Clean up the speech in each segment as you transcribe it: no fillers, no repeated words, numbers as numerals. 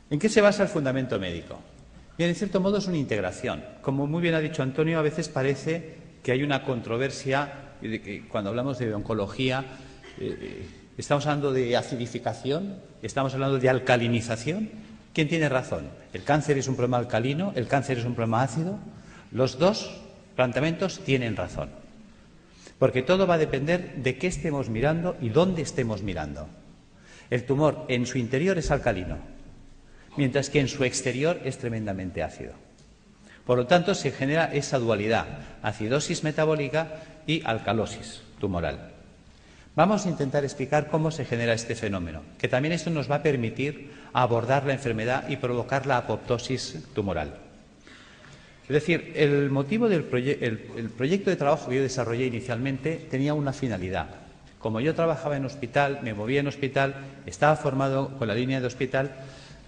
¿En qué se basa el fundamento médico? Bien, en cierto modo es una integración. Como muy bien ha dicho Antonio, a veces parece que hay una controversia cuando hablamos de oncología. Estamos hablando de acidificación, estamos hablando de alcalinización. ¿Quién tiene razón? ¿El cáncer es un problema alcalino? ¿El cáncer es un problema ácido? Los dos planteamientos tienen razón, porque todo va a depender de qué estemos mirando y dónde estemos mirando. El tumor en su interior es alcalino, mientras que en su exterior es tremendamente ácido. Por lo tanto, se genera esa dualidad, acidosis metabólica y alcalosis tumoral. Vamos a intentar explicar cómo se genera este fenómeno, que también esto nos va a permitir abordar la enfermedad y provocar la apoptosis tumoral. Es decir, el motivo del el proyecto de trabajo que yo desarrollé inicialmente tenía una finalidad. Como yo trabajaba en hospital, me movía en hospital, estaba formado con la línea de hospital,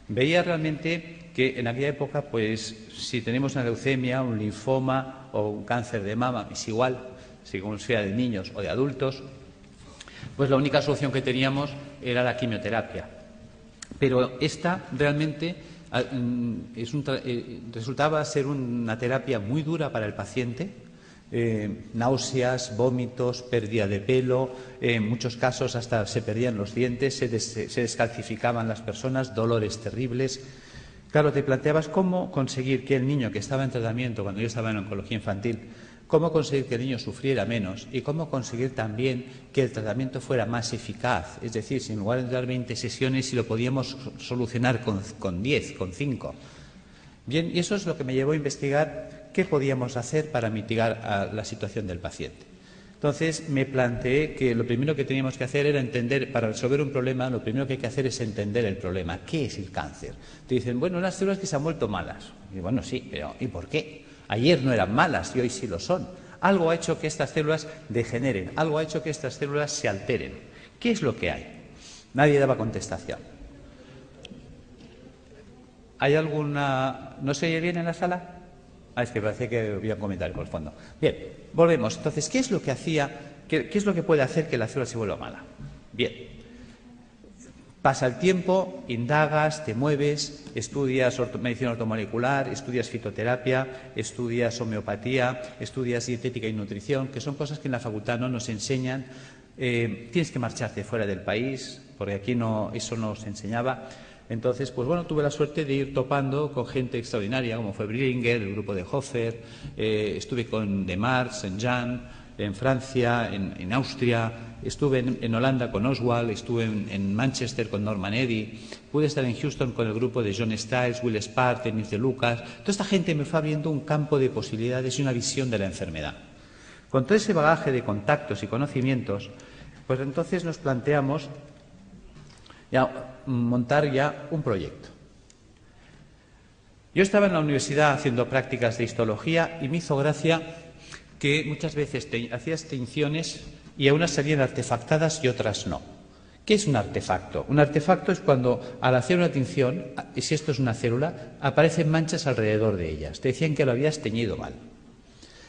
veía realmente que en aquella época, pues, si tenemos una leucemia, un linfoma o un cáncer de mama, es igual, según sea de niños o de adultos, pues la única solución que teníamos era la quimioterapia. Pero esta realmente resultaba ser una terapia muy dura para el paciente, náuseas, vómitos, pérdida de pelo, en muchos casos hasta se perdían los dientes, se descalcificaban las personas, dolores terribles. Claro, te planteabas cómo conseguir que el niño que estaba en tratamiento, cuando yo estaba en oncología infantil, cómo conseguir que el niño sufriera menos y cómo conseguir también que el tratamiento fuera más eficaz. Es decir, si en lugar de dar 20 sesiones, si lo podíamos solucionar con 10, con 5. Bien, y eso es lo que me llevó a investigar qué podíamos hacer para mitigar la situación del paciente. Entonces me planteé que lo primero que teníamos que hacer era entender, para resolver un problema, lo primero que hay que hacer es entender el problema. ¿Qué es el cáncer? Te dicen, bueno, unas células que se han vuelto malas. Y bueno, sí, pero ¿y por qué? Ayer no eran malas y hoy sí lo son. Algo ha hecho que estas células degeneren, algo ha hecho que estas células se alteren. ¿Qué es lo que hay? Nadie daba contestación. ¿Hay alguna...? ¿No se oye bien en la sala? Es que parece que voy a comentar por el fondo. Bien, volvemos. Entonces, ¿qué es lo que hacía, qué es lo que puede hacer que la célula se vuelva mala? Bien. Pasa el tiempo, indagas, te mueves, estudias medicina ortomolecular, estudias fitoterapia, estudias homeopatía, estudias dietética y nutrición, que son cosas que en la facultad no nos enseñan. Tienes que marcharte fuera del país, porque aquí eso no se enseñaba. Entonces, pues bueno, tuve la suerte de ir topando con gente extraordinaria, como fue Brillinger, el grupo de Hofer, estuve con Demar, Saint-Jean, en Francia, en Austria, estuve en Holanda con Oswald, estuve en Manchester con Norman Eddy, pude estar en Houston con el grupo de John Stiles, Will Spark, Denis de Lucas. Toda esta gente me fue abriendo un campo de posibilidades y una visión de la enfermedad. Con todo ese bagaje de contactos y conocimientos, pues entonces nos planteamos montar ya un proyecto. Yo estaba en la universidad haciendo prácticas de histología y me hizo gracia que muchas veces hacías tinciones y a unas salían artefactadas y otras no. ¿Qué es un artefacto? Un artefacto es cuando al hacer una tinción, y si esto es una célula, aparecen manchas alrededor de ellas. Te decían que lo habías teñido mal.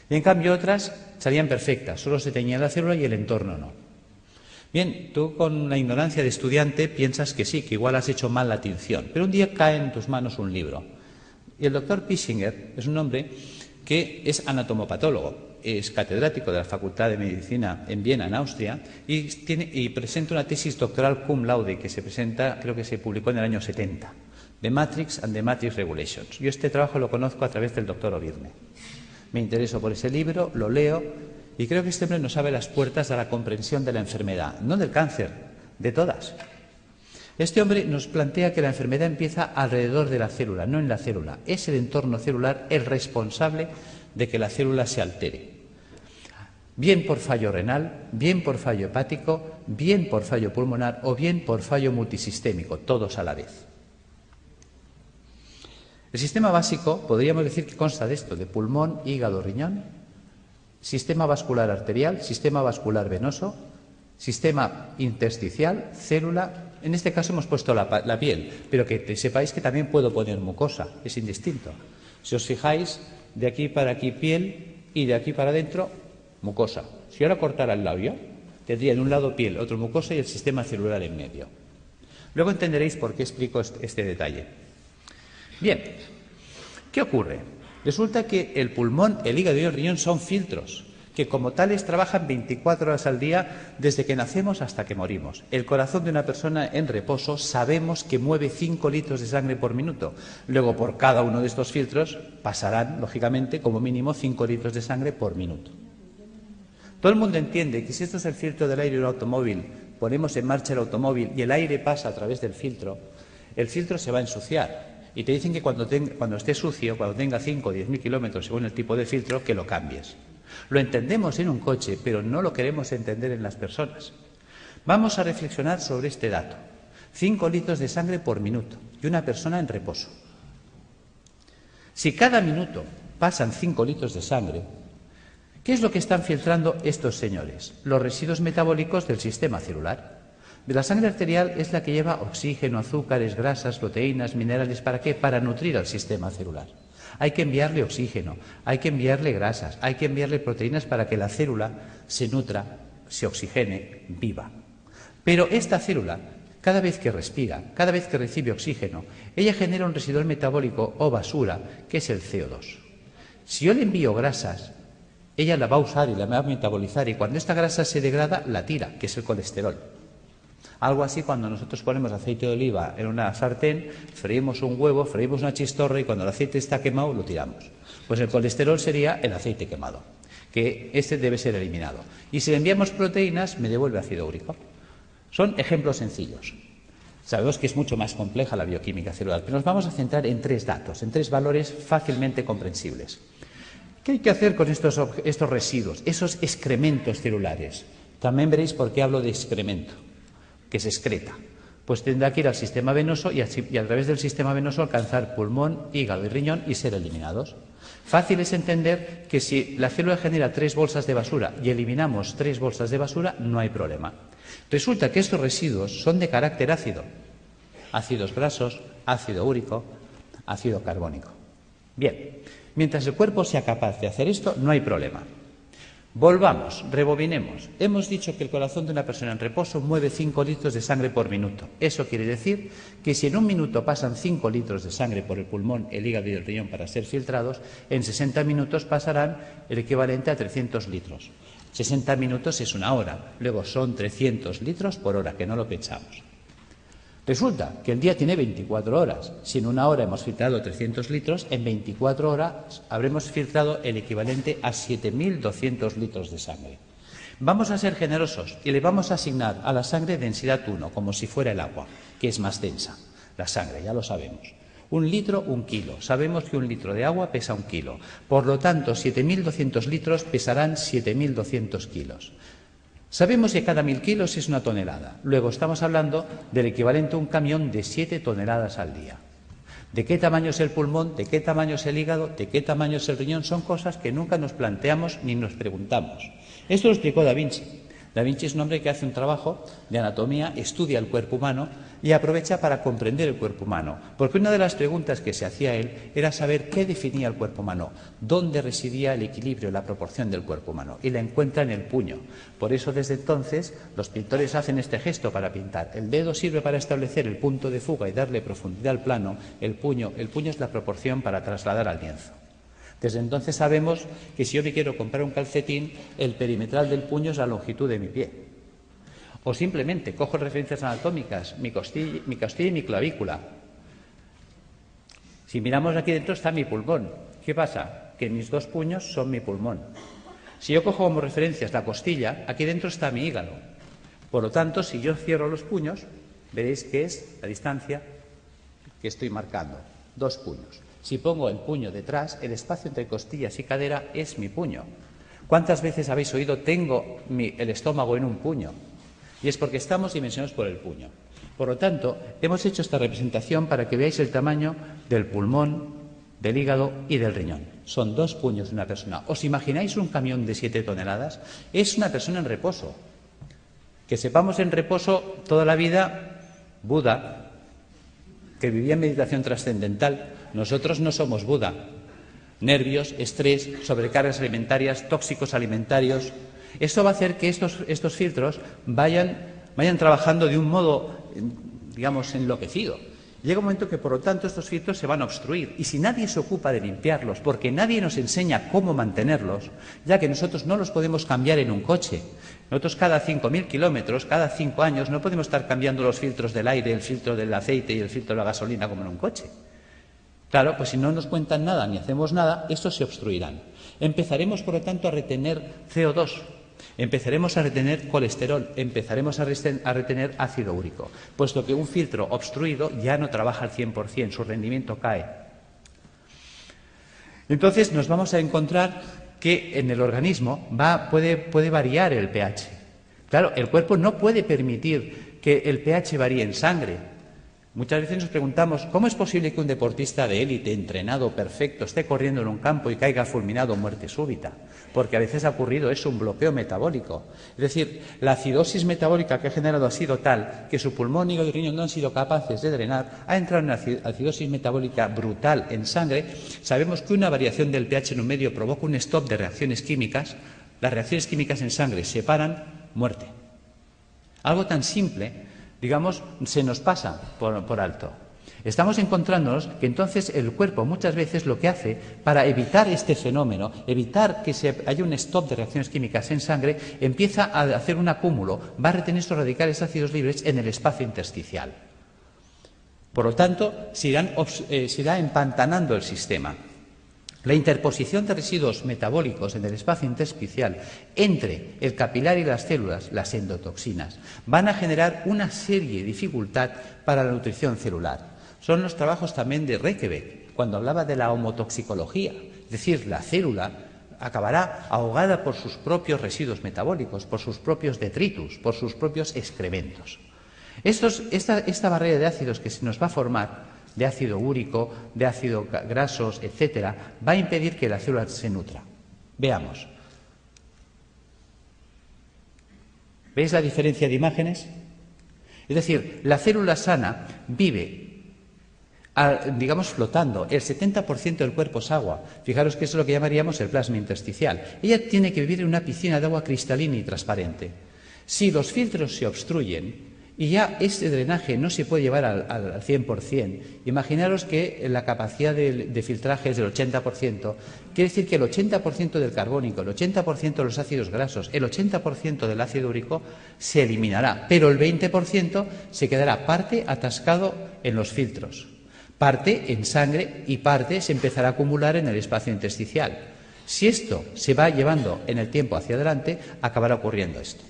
Y en cambio otras salían perfectas, solo se teñía la célula y el entorno no. Bien, tú con la ignorancia de estudiante piensas que sí, que igual has hecho mal la tinción, pero un día cae en tus manos un libro. Y el doctor Pischinger es un hombre que es anatomopatólogo. Es catedrático de la Facultad de Medicina en Viena, en Austria, y presenta una tesis doctoral cum laude que se presenta, creo que se publicó en el año 70, The Matrix and the Matrix Regulations. Yo este trabajo lo conozco a través del doctor Ovirne. Me intereso por ese libro, lo leo, y creo que este hombre nos abre las puertas a la comprensión de la enfermedad, no del cáncer, de todas. Este hombre nos plantea que la enfermedad empieza alrededor de la célula, no en la célula. Es el entorno celular el responsable de que la célula se altere. Bien por fallo renal, bien por fallo hepático, bien por fallo pulmonar o bien por fallo multisistémico, todos a la vez. El sistema básico, podríamos decir que consta de esto, de pulmón, hígado, riñón, sistema vascular arterial, sistema vascular venoso, sistema intersticial, célula. En este caso hemos puesto la piel, pero que sepáis que también puedo poner mucosa, es indistinto. Si os fijáis, de aquí para aquí piel y de aquí para adentro mucosa. Si ahora cortara el labio, tendría en un lado piel, otro mucosa y el sistema celular en medio. Luego entenderéis por qué explico este detalle. Bien, ¿qué ocurre? Resulta que el pulmón, el hígado y el riñón son filtros que como tales trabajan 24 horas al día desde que nacemos hasta que morimos. El corazón de una persona en reposo sabemos que mueve 5 litros de sangre por minuto. Luego, por cada uno de estos filtros pasarán, lógicamente, como mínimo 5 litros de sangre por minuto. Todo el mundo entiende que si esto es el filtro del aire de un automóvil, ponemos en marcha el automóvil y el aire pasa a través del filtro, el filtro se va a ensuciar. Y te dicen que cuando esté sucio, cuando tenga 5 o 10.000 kilómetros según el tipo de filtro, que lo cambies. Lo entendemos en un coche, pero no lo queremos entender en las personas. Vamos a reflexionar sobre este dato. 5 litros de sangre por minuto y una persona en reposo. Si cada minuto pasan 5 litros de sangre, ¿qué es lo que están filtrando estos señores? Los residuos metabólicos del sistema celular. La sangre arterial es la que lleva oxígeno, azúcares, grasas, proteínas, minerales. ¿Para qué? Para nutrir al sistema celular. Hay que enviarle oxígeno, hay que enviarle grasas, hay que enviarle proteínas para que la célula se nutra, se oxigene, viva. Pero esta célula, cada vez que respira, cada vez que recibe oxígeno, ella genera un residual metabólico o basura, que es el CO2. Si yo le envío grasas, ella la va a usar y la va a metabolizar, y cuando esta grasa se degrada, la tira, que es el colesterol. Algo así cuando nosotros ponemos aceite de oliva en una sartén, freímos un huevo, freímos una chistorra y cuando el aceite está quemado lo tiramos. Pues el colesterol sería el aceite quemado, que este debe ser eliminado. Y si le enviamos proteínas, me devuelve ácido úrico. Son ejemplos sencillos. Sabemos que es mucho más compleja la bioquímica celular, pero nos vamos a centrar en 3 datos, en 3 valores fácilmente comprensibles. ¿Qué hay que hacer con estos residuos, esos excrementos celulares? También veréis por qué hablo de excremento, que se excreta. Pues tendrá que ir al sistema venoso y a través del sistema venoso alcanzar pulmón, hígado y riñón y ser eliminados. Fácil es entender que si la célula genera 3 bolsas de basura y eliminamos 3 bolsas de basura, no hay problema. Resulta que estos residuos son de carácter ácido. Ácidos grasos, ácido úrico, ácido carbónico. Bien, mientras el cuerpo sea capaz de hacer esto, no hay problema. Volvamos, rebobinemos. Hemos dicho que el corazón de una persona en reposo mueve 5 litros de sangre por minuto. Eso quiere decir que si en un minuto pasan 5 litros de sangre por el pulmón, el hígado y el riñón para ser filtrados, en 60 minutos pasarán el equivalente a 300 litros. 60 minutos es una hora, luego son 300 litros por hora, que no lo pensamos. Resulta que el día tiene 24 horas. Si en una hora hemos filtrado 300 litros, en 24 horas habremos filtrado el equivalente a 7.200 litros de sangre. Vamos a ser generosos y le vamos a asignar a la sangre densidad 1, como si fuera el agua, que es más densa. La sangre, ya lo sabemos. 1 litro, 1 kilo. Sabemos que 1 litro de agua pesa 1 kilo. Por lo tanto, 7.200 litros pesarán 7.200 kilos. Sabemos que cada 1.000 kilos es 1 tonelada. Luego estamos hablando del equivalente a un camión de 7 toneladas al día. ¿De qué tamaño es el pulmón? ¿De qué tamaño es el hígado? ¿De qué tamaño es el riñón? Son cosas que nunca nos planteamos ni nos preguntamos. Esto lo explicó Da Vinci. Da Vinci es un hombre que hace un trabajo de anatomía, estudia el cuerpo humano y aprovecha para comprender el cuerpo humano. Porque una de las preguntas que se hacía él era saber qué definía el cuerpo humano, dónde residía el equilibrio, la proporción del cuerpo humano. Y la encuentra en el puño. Por eso desde entonces los pintores hacen este gesto para pintar. El dedo sirve para establecer el punto de fuga y darle profundidad al plano. El puño es la proporción para trasladar al lienzo. Desde entonces sabemos que si yo me quiero comprar un calcetín, el perimetral del puño es la longitud de mi pie. O simplemente cojo referencias anatómicas, mi costilla y mi clavícula. Si miramos aquí dentro está mi pulmón. ¿Qué pasa? Que mis 2 puños son mi pulmón. Si yo cojo como referencias la costilla, aquí dentro está mi hígado. Por lo tanto, si yo cierro los puños, veréis que es la distancia que estoy marcando. 2 puños. Si pongo el puño detrás, el espacio entre costillas y cadera es mi puño. ¿Cuántas veces habéis oído tengo el estómago en un puño? Y es porque estamos dimensionados por el puño. Por lo tanto, hemos hecho esta representación para que veáis el tamaño del pulmón, del hígado y del riñón. Son 2 puños de una persona. ¿Os imagináis un camión de 7 toneladas? Es una persona en reposo. Que sepamos en reposo toda la vida, Buda, que vivía en meditación trascendental. Nosotros no somos Buda. Nervios, estrés, sobrecargas alimentarias, tóxicos alimentarios. Esto va a hacer que estos filtros vayan trabajando de un modo, digamos, enloquecido. Llega un momento que, por lo tanto, estos filtros se van a obstruir. Y si nadie se ocupa de limpiarlos, porque nadie nos enseña cómo mantenerlos, ya que nosotros no los podemos cambiar en un coche. Nosotros cada 5.000 kilómetros, cada 5 años, no podemos estar cambiando los filtros del aire, el filtro del aceite y el filtro de la gasolina como en un coche. Claro, pues si no nos cuentan nada ni hacemos nada, estos se obstruirán. Empezaremos, por lo tanto, a retener CO2. Empezaremos a retener colesterol, empezaremos a retener ácido úrico, puesto que un filtro obstruido ya no trabaja al 100%, su rendimiento cae. Entonces nos vamos a encontrar que en el organismo puede variar el pH. Claro, el cuerpo no puede permitir que el pH varíe en sangre. Muchas veces nos preguntamos, ¿cómo es posible que un deportista de élite, entrenado, perfecto, esté corriendo en un campo y caiga fulminado o muerte súbita? Porque a veces ha ocurrido eso, un bloqueo metabólico. Es decir, la acidosis metabólica que ha generado ha sido tal que su pulmón, hígado y riñón no han sido capaces de drenar, ha entrado en una acidosis metabólica brutal en sangre. Sabemos que una variación del pH en un medio provoca un stop de reacciones químicas. Las reacciones químicas en sangre se paran, muerte. Algo tan simple, digamos, se nos pasa por alto. Estamos encontrándonos que entonces el cuerpo muchas veces lo que hace para evitar este fenómeno, evitar que haya un stop de reacciones químicas en sangre, empieza a hacer un acúmulo, va a retener estos radicales ácidos libres en el espacio intersticial. Por lo tanto, se irá empantanando el sistema. La interposición de residuos metabólicos en el espacio intersticial entre el capilar y las células, las endotoxinas, van a generar una serie de dificultad para la nutrición celular. Son los trabajos también de Reykjavik, cuando hablaba de la homotoxicología, es decir, la célula acabará ahogada por sus propios residuos metabólicos, por sus propios detritus, por sus propios excrementos. Esta barrera de ácidos que se nos va a formar, de ácido úrico, de ácidos grasos, etcétera, va a impedir que la célula se nutra. Veamos. ¿Veis la diferencia de imágenes? Es decir, la célula sana vive, digamos, flotando. El 70% del cuerpo es agua. Fijaros que eso es lo que llamaríamos el plasma intersticial. Ella tiene que vivir en una piscina de agua cristalina y transparente. Si los filtros se obstruyen y ya este drenaje no se puede llevar al 100%, imaginaros que la capacidad de filtraje es del 80%, quiere decir que el 80% del carbónico, el 80% de los ácidos grasos, el 80% del ácido úrico se eliminará, pero el 20% se quedará parte atascado en los filtros, parte en sangre y parte se empezará a acumular en el espacio intersticial. Si esto se va llevando en el tiempo hacia adelante, acabará ocurriendo esto.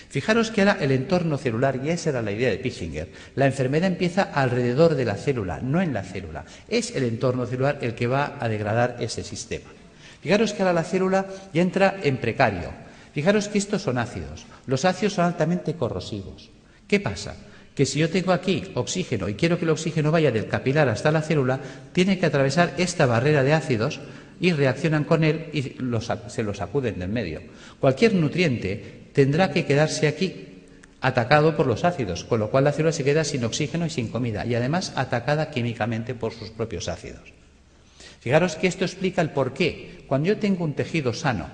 Fijaros que ahora el entorno celular, y esa era la idea de Pischinger, la enfermedad empieza alrededor de la célula, no en la célula. Es el entorno celular el que va a degradar ese sistema. Fijaros que ahora la célula ya entra en precario. Fijaros que estos son ácidos. Los ácidos son altamente corrosivos. ¿Qué pasa? Que si yo tengo aquí oxígeno y quiero que el oxígeno vaya del capilar hasta la célula, tiene que atravesar esta barrera de ácidos y reaccionan con él y se los sacuden del medio. Cualquier nutriente tendrá que quedarse aquí, atacado por los ácidos, con lo cual la célula se queda sin oxígeno y sin comida, y además atacada químicamente por sus propios ácidos. Fijaros que esto explica el porqué. Cuando yo tengo un tejido sano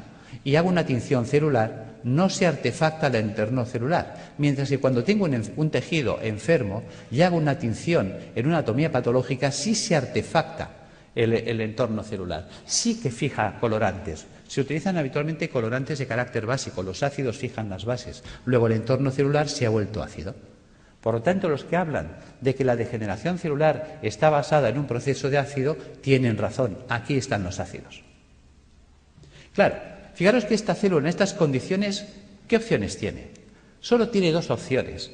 y hago una tinción celular, no se artefacta el entorno celular, mientras que cuando tengo un tejido enfermo y hago una tinción en una anatomía patológica, sí se artefacta el entorno celular, sí que fija colorantes. Se utilizan habitualmente colorantes de carácter básico, los ácidos fijan las bases, luego el entorno celular se ha vuelto ácido. Por lo tanto, los que hablan de que la degeneración celular está basada en un proceso de ácido, tienen razón, aquí están los ácidos. Claro, fijaros que esta célula en estas condiciones, ¿qué opciones tiene? Solo tiene dos opciones.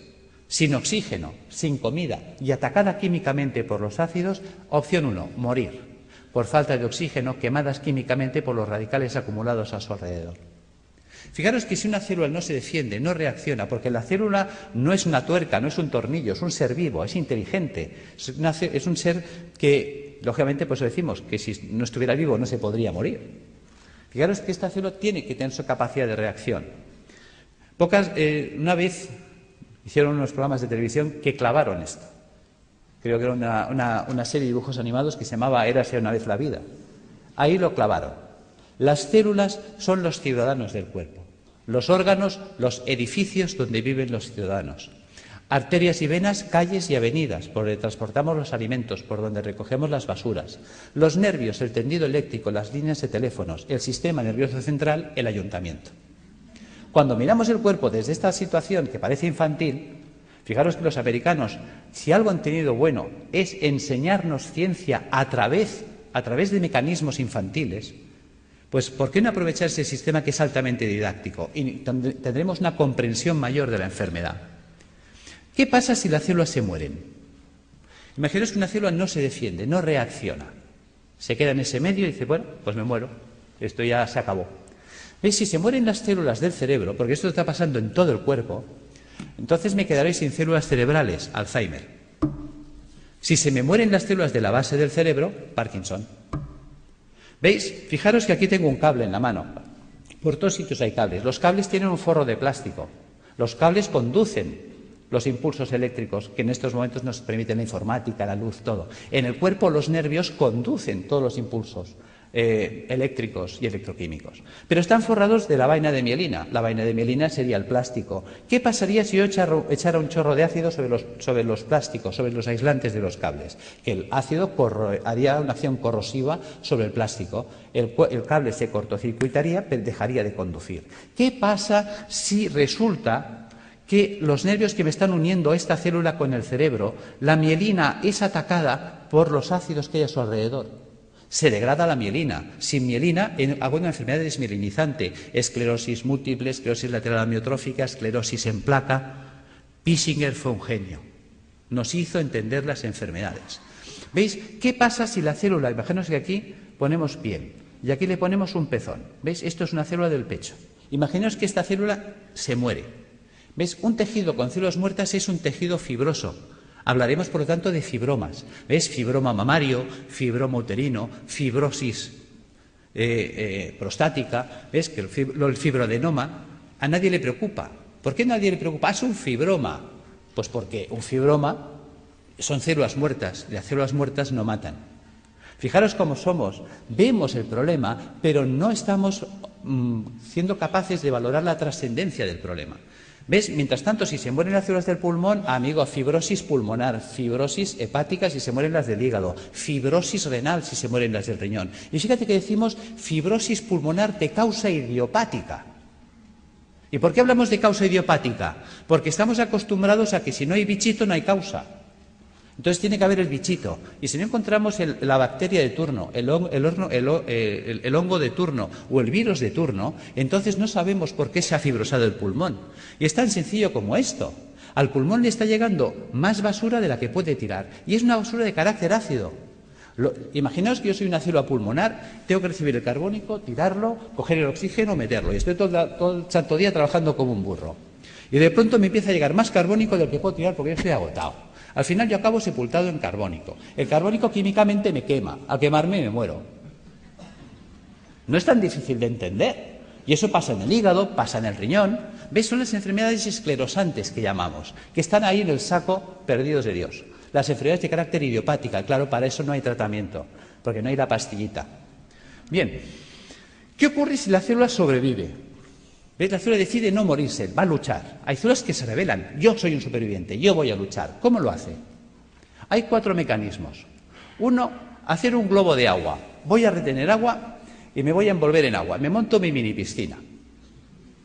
Sin oxígeno, sin comida y atacada químicamente por los ácidos, opción 1, morir por falta de oxígeno, quemadas químicamente por los radicales acumulados a su alrededor. Fijaros que si una célula no se defiende, no reacciona, porque la célula no es una tuerca, no es un tornillo, es un ser vivo, es inteligente, es un ser que, lógicamente, pues decimos que si no estuviera vivo no se podría morir. Fijaros que esta célula tiene que tener su capacidad de reacción. Una vez hicieron unos programas de televisión que clavaron esto. Creo que era una serie de dibujos animados que se llamaba Érase una vez la vida. Ahí lo clavaron. Las células son los ciudadanos del cuerpo. Los órganos, los edificios donde viven los ciudadanos. Arterias y venas, calles y avenidas, por donde transportamos los alimentos, por donde recogemos las basuras. Los nervios, el tendido eléctrico, las líneas de teléfonos, el sistema nervioso central, el ayuntamiento. Cuando miramos el cuerpo desde esta situación que parece infantil, fijaros que los americanos, si algo han tenido bueno, es enseñarnos ciencia a través de mecanismos infantiles, pues ¿por qué no aprovechar ese sistema que es altamente didáctico? Y tendremos una comprensión mayor de la enfermedad. ¿Qué pasa si las células se mueren? Imaginaos que una célula no se defiende, no reacciona. Se queda en ese medio y dice, bueno, pues me muero, esto ya se acabó. ¿Veis? Si se mueren las células del cerebro, porque esto está pasando en todo el cuerpo, entonces me quedaré sin células cerebrales, Alzheimer. Si se me mueren las células de la base del cerebro, Parkinson. ¿Veis? Fijaros que aquí tengo un cable en la mano. Por todos sitios hay cables. Los cables tienen un forro de plástico. Los cables conducen los impulsos eléctricos que en estos momentos nos permiten la informática, la luz, todo. En el cuerpo los nervios conducen todos los impulsos eléctricos y electroquímicos. Pero están forrados de la vaina de mielina. La vaina de mielina sería el plástico. ¿Qué pasaría si yo echara un chorro de ácido sobre los plásticos, sobre los aislantes de los cables? Que el ácido haría una acción corrosiva sobre el plástico. El cable se cortocircuitaría, pero dejaría de conducir. ¿Qué pasa si resulta que los nervios que me están uniendo esta célula con el cerebro, la mielina es atacada por los ácidos que hay a su alrededor? Se degrada la mielina. Sin mielina hago una enfermedad desmielinizante, esclerosis múltiple, esclerosis lateral amiotrófica, esclerosis en placa. Pissinger fue un genio. Nos hizo entender las enfermedades. ¿Veis? ¿Qué pasa si la célula, imaginaos que aquí ponemos piel y aquí le ponemos un pezón? ¿Veis? Esto es una célula del pecho. Imaginaos que esta célula se muere. ¿Veis? Un tejido con células muertas es un tejido fibroso. Hablaremos, por lo tanto, de fibromas. ¿Ves? Fibroma mamario, fibroma uterino, fibrosis prostática. ¿Ves? Que el fibroadenoma a nadie le preocupa. ¿Por qué a nadie le preocupa? Es un fibroma. Pues porque un fibroma son células muertas. Las células muertas no matan. Fijaros cómo somos. Vemos el problema, pero no estamos siendo capaces de valorar la trascendencia del problema. ¿Ves? Mientras tanto, si se mueren las células del pulmón, amigo, fibrosis pulmonar, fibrosis hepática si se mueren las del hígado, fibrosis renal si se mueren las del riñón. Y fíjate que decimos fibrosis pulmonar de causa idiopática. ¿Y por qué hablamos de causa idiopática? Porque estamos acostumbrados a que si no hay bichito no hay causa. Entonces tiene que haber el bichito. Y si no encontramos la bacteria de turno, el hongo de turno o el virus de turno, entonces no sabemos por qué se ha fibrosado el pulmón. Y es tan sencillo como esto. Al pulmón le está llegando más basura de la que puede tirar. Y es una basura de carácter ácido. Imaginaos que yo soy una célula pulmonar, tengo que recibir el carbónico, tirarlo, coger el oxígeno, meterlo. Y estoy todo el santo día trabajando como un burro. Y de pronto me empieza a llegar más carbónico del que puedo tirar porque yo estoy agotado. Al final yo acabo sepultado en carbónico. El carbónico químicamente me quema. Al quemarme me muero. No es tan difícil de entender. Y eso pasa en el hígado, pasa en el riñón. ¿Veis? Son las enfermedades esclerosantes que llamamos, que están ahí en el saco perdidos de Dios. Las enfermedades de carácter idiopática, claro, para eso no hay tratamiento, porque no hay la pastillita. Bien, ¿qué ocurre si la célula sobrevive? ¿Veis? La célula decide no morirse, va a luchar. Hay células que se rebelan. Yo soy un superviviente, yo voy a luchar. ¿Cómo lo hace? Hay 4 mecanismos. Uno, hacer un globo de agua. Voy a retener agua y me voy a envolver en agua. Me monto mi mini piscina.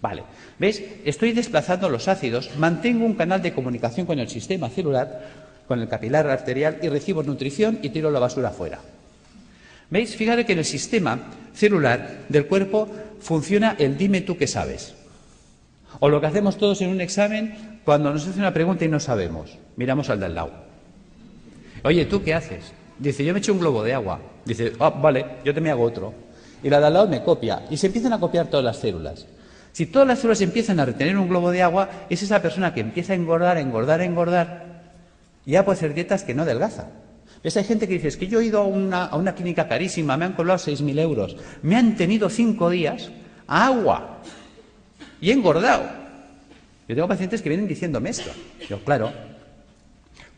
Vale. ¿Veis? Estoy desplazando los ácidos, mantengo un canal de comunicación con el sistema celular, con el capilar arterial, y recibo nutrición y tiro la basura fuera. ¿Veis? Fíjate que en el sistema celular del cuerpo funciona el dime tú qué sabes. O lo que hacemos todos en un examen cuando nos hace una pregunta y no sabemos. Miramos al de al lado. Oye, ¿tú qué haces? Dice, yo me echo un globo de agua. Dice, vale, yo te me hago otro. Y la de al lado me copia. Y se empiezan a copiar todas las células. Si todas las células empiezan a retener un globo de agua, es esa persona que empieza a engordar, y ya puede hacer dietas que no adelgaza. ¿Ves? Hay gente que dice, es que yo he ido a una clínica carísima, me han cobrado 6.000 euros, me han tenido 5 días a agua y he engordado. Yo tengo pacientes que vienen diciéndome esto. Yo, claro,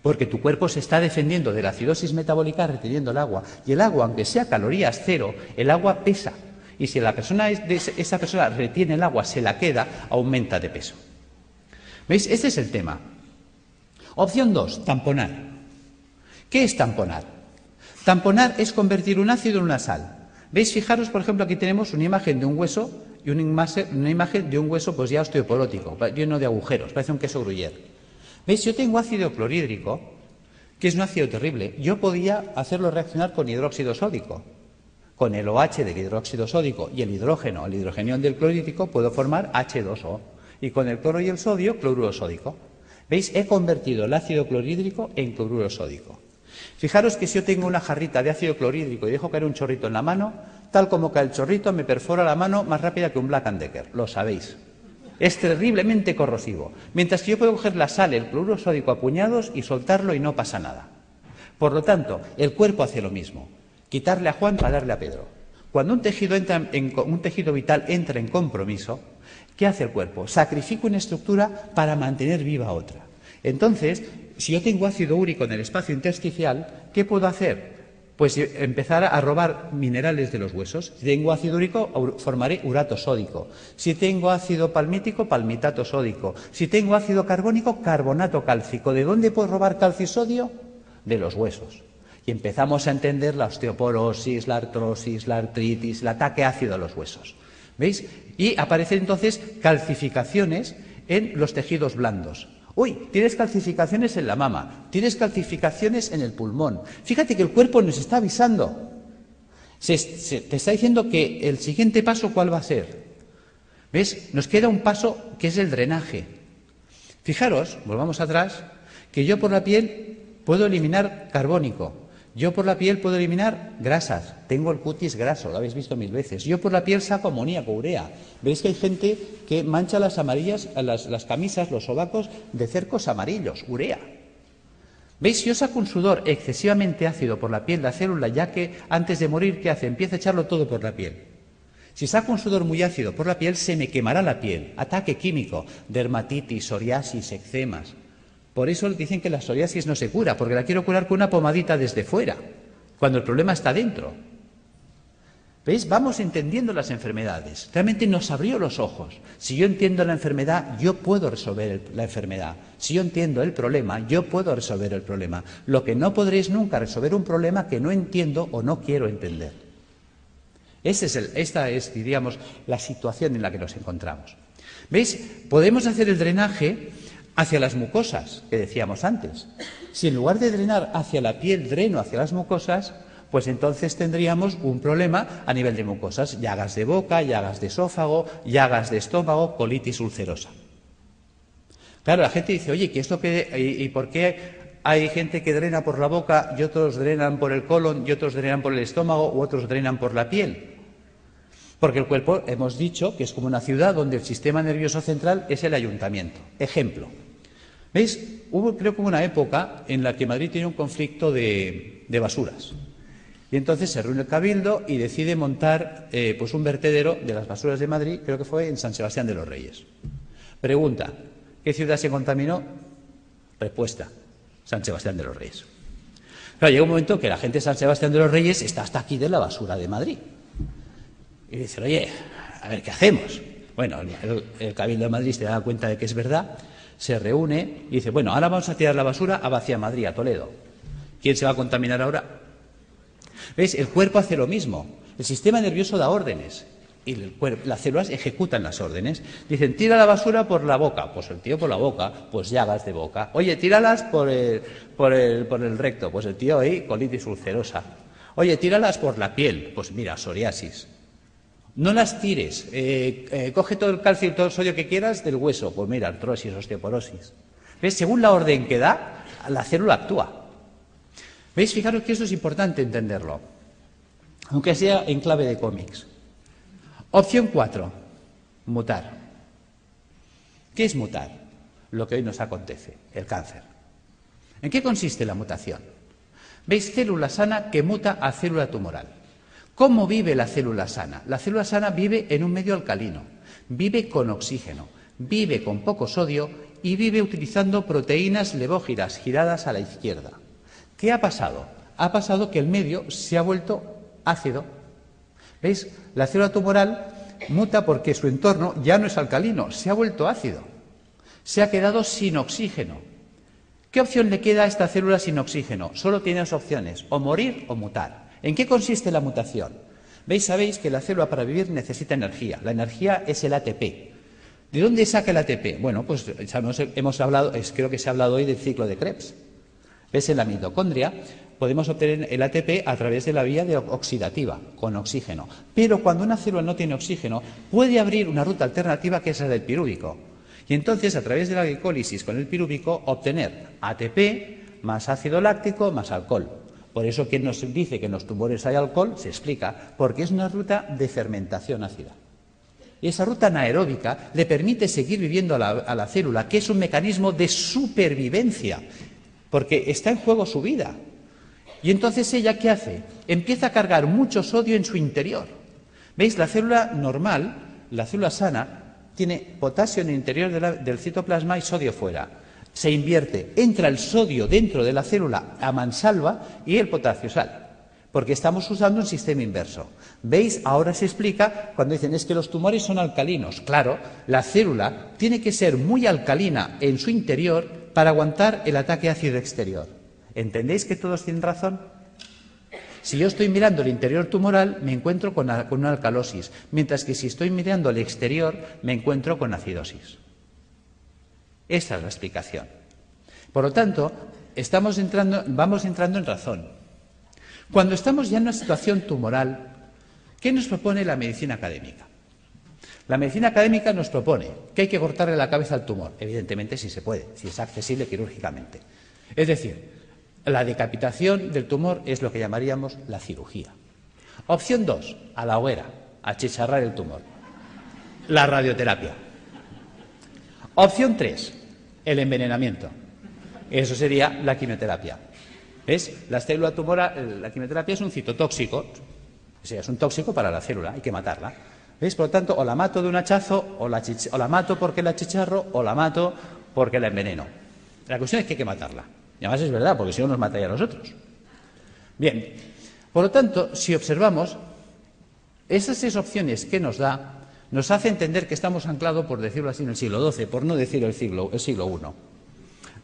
porque tu cuerpo se está defendiendo de la acidosis metabólica reteniendo el agua. Y el agua, aunque sea calorías cero, el agua pesa. Y si esa persona retiene el agua, se la queda, aumenta de peso. ¿Veis? Este es el tema. Opción 2, tamponar. ¿Qué es tamponar? Tamponar es convertir un ácido en una sal. ¿Veis? Fijaros, por ejemplo, aquí tenemos una imagen de un hueso y una imagen de un hueso pues ya osteoporótico, lleno de agujeros, parece un queso gruyère. ¿Veis? Yo tengo ácido clorhídrico, que es un ácido terrible. Yo podía hacerlo reaccionar con hidróxido sódico. Con el OH del hidróxido sódico y el hidrógeno, el hidrogenión del clorhídrico, puedo formar H2O. Y con el cloro y el sodio, cloruro sódico. ¿Veis? He convertido el ácido clorhídrico en cloruro sódico. Fijaros que si yo tengo una jarrita de ácido clorhídrico y dejo caer un chorrito en la mano, tal como cae el chorrito, me perfora la mano más rápida que un Black & Decker. Lo sabéis. Es terriblemente corrosivo. Mientras que yo puedo coger la sal, el cloruro sódico a puñados y soltarlo y no pasa nada. Por lo tanto, el cuerpo hace lo mismo. Quitarle a Juan para darle a Pedro. Cuando un tejido vital entra en compromiso, ¿qué hace el cuerpo? Sacrifica una estructura para mantener viva otra. Entonces, si yo tengo ácido úrico en el espacio intersticial, ¿qué puedo hacer? Pues empezar a robar minerales de los huesos. Si tengo ácido úrico, formaré urato sódico. Si tengo ácido palmítico, palmitato sódico. Si tengo ácido carbónico, carbonato cálcico. ¿De dónde puedo robar calcio y sodio? De los huesos. Y empezamos a entender la osteoporosis, la artrosis, la artritis, el ataque ácido a los huesos. ¿Veis? Y aparecen entonces calcificaciones en los tejidos blandos. Uy, tienes calcificaciones en la mama, tienes calcificaciones en el pulmón. Fíjate que el cuerpo nos está avisando. Te está diciendo que el siguiente paso, ¿cuál va a ser? ¿Ves? Nos queda un paso que es el drenaje. Fijaros, volvamos atrás, que yo por la piel puedo eliminar carbónico. Yo por la piel puedo eliminar grasas. Tengo el cutis graso, lo habéis visto 1000 veces. Yo por la piel saco amoníaco, urea. Veréis que hay gente que mancha las amarillas, las camisas, los sobacos de cercos amarillos, urea. ¿Veis? Si yo saco un sudor excesivamente ácido por la piel de la célula, ya que antes de morir, ¿qué hace? Empieza a echarlo todo por la piel. Si saco un sudor muy ácido por la piel, se me quemará la piel. Ataque químico, dermatitis, psoriasis, eczemas. Por eso dicen que la psoriasis no se cura, porque la quiero curar con una pomadita desde fuera, cuando el problema está dentro. ¿Veis? Vamos entendiendo las enfermedades. Realmente nos abrió los ojos. Si yo entiendo la enfermedad, yo puedo resolver la enfermedad. Si yo entiendo el problema, yo puedo resolver el problema. Lo que no podré es nunca resolver un problema que no entiendo o no quiero entender. Esta es, diríamos, la situación en la que nos encontramos. ¿Veis? Podemos hacer el drenaje hacia las mucosas, que decíamos antes. Si en lugar de drenar hacia la piel, dreno hacia las mucosas, pues entonces tendríamos un problema a nivel de mucosas, llagas de boca, llagas de esófago, llagas de estómago, colitis ulcerosa. Claro, la gente dice, oye, ¿qué es lo que, y por qué hay gente que drena por la boca y otros drenan por el colon y otros drenan por el estómago u otros drenan por la piel? Porque el cuerpo, hemos dicho, que es como una ciudad donde el sistema nervioso central es el ayuntamiento. Ejemplo. ¿Veis? Creo que hubo una época en la que Madrid tenía un conflicto de basuras. Y entonces se reúne el Cabildo y decide montar pues un vertedero de las basuras de Madrid, creo que fue en San Sebastián de los Reyes. Pregunta, ¿qué ciudad se contaminó? Respuesta, San Sebastián de los Reyes. Claro, llega un momento que la gente de San Sebastián de los Reyes está hasta aquí de la basura de Madrid. Y dice, oye, a ver, ¿qué hacemos? Bueno, el Cabildo de Madrid se da cuenta de que es verdad, se reúne y dice, bueno, ahora vamos a tirar la basura hacia Madrid, a Toledo. ¿Quién se va a contaminar ahora? ¿Veis? El cuerpo hace lo mismo. El sistema nervioso da órdenes y las células ejecutan las órdenes. Dicen, tira la basura por la boca. Pues el tío por la boca, pues llagas de boca. Oye, tíralas por el recto. Pues el tío ahí, colitis ulcerosa. Oye, tíralas por la piel. Pues mira, psoriasis. No las tires. Coge todo el calcio y todo el sodio que quieras del hueso. Pues mira, artrosis, osteoporosis. ¿Ves? Según la orden que da, la célula actúa. ¿Veis? Fijaros que eso es importante entenderlo, aunque sea en clave de cómics. Opción 4, mutar. ¿Qué es mutar? Lo que hoy nos acontece, el cáncer. ¿En qué consiste la mutación? ¿Veis? Célula sana que muta a célula tumoral. ¿Cómo vive la célula sana? La célula sana vive en un medio alcalino, vive con oxígeno, vive con poco sodio y vive utilizando proteínas levógiras giradas a la izquierda. ¿Qué ha pasado? Ha pasado que el medio se ha vuelto ácido. ¿Veis? La célula tumoral muta porque su entorno ya no es alcalino, se ha vuelto ácido. Se ha quedado sin oxígeno. ¿Qué opción le queda a esta célula sin oxígeno? Solo tiene dos opciones, o morir o mutar. ¿En qué consiste la mutación? Sabéis que la célula para vivir necesita energía. La energía es el ATP. ¿De dónde saca el ATP? Bueno, pues hemos hablado, creo que se ha hablado hoy del ciclo de Krebs. En la mitocondria podemos obtener el ATP a través de la vía oxidativa, con oxígeno. Pero cuando una célula no tiene oxígeno, puede abrir una ruta alternativa que es la del pirúvico. Y entonces, a través de la glicólisis con el pirúvico, obtener ATP más ácido láctico más alcohol. Por eso, quien nos dice que en los tumores hay alcohol, se explica, porque es una ruta de fermentación ácida. Y esa ruta anaeróbica le permite seguir viviendo a la célula, que es un mecanismo de supervivencia, porque está en juego su vida. Y entonces ella, ¿qué hace? Empieza a cargar mucho sodio en su interior. ¿Veis? La célula normal, la célula sana, tiene potasio en el interior del citoplasma y sodio fuera. Se invierte, entra el sodio dentro de la célula a mansalva y el potasio sale, porque estamos usando un sistema inverso. ¿Veis? Ahora se explica cuando dicen es que los tumores son alcalinos. Claro, la célula tiene que ser muy alcalina en su interior para aguantar el ataque ácido exterior. ¿Entendéis que todos tienen razón? Si yo estoy mirando el interior tumoral, me encuentro con una alcalosis, mientras que si estoy mirando el exterior, me encuentro con acidosis. Esta es la explicación. Por lo tanto, vamos entrando en razón. Cuando estamos ya en una situación tumoral, ¿qué nos propone la medicina académica? La medicina académica nos propone que hay que cortarle la cabeza al tumor, evidentemente si se puede, si es accesible quirúrgicamente. Es decir, la decapitación del tumor es lo que llamaríamos la cirugía. Opción 2, a la hoguera, achicharrar el tumor. La radioterapia. Opción 3, el envenenamiento. Eso sería la quimioterapia. ¿Ves? La célula tumoral, la quimioterapia es un citotóxico, o sea, es un tóxico para la célula, hay que matarla. ¿Ves? Por lo tanto, o la mato de un hachazo, o la mato porque la achicharro, o la mato porque la enveneno. La cuestión es que hay que matarla. Y además es verdad, porque si no nos mataría a nosotros. Bien, por lo tanto, si observamos, esas 6 opciones que nos da, nos hace entender que estamos anclados, por decirlo así, en el siglo XII, por no decir el siglo I.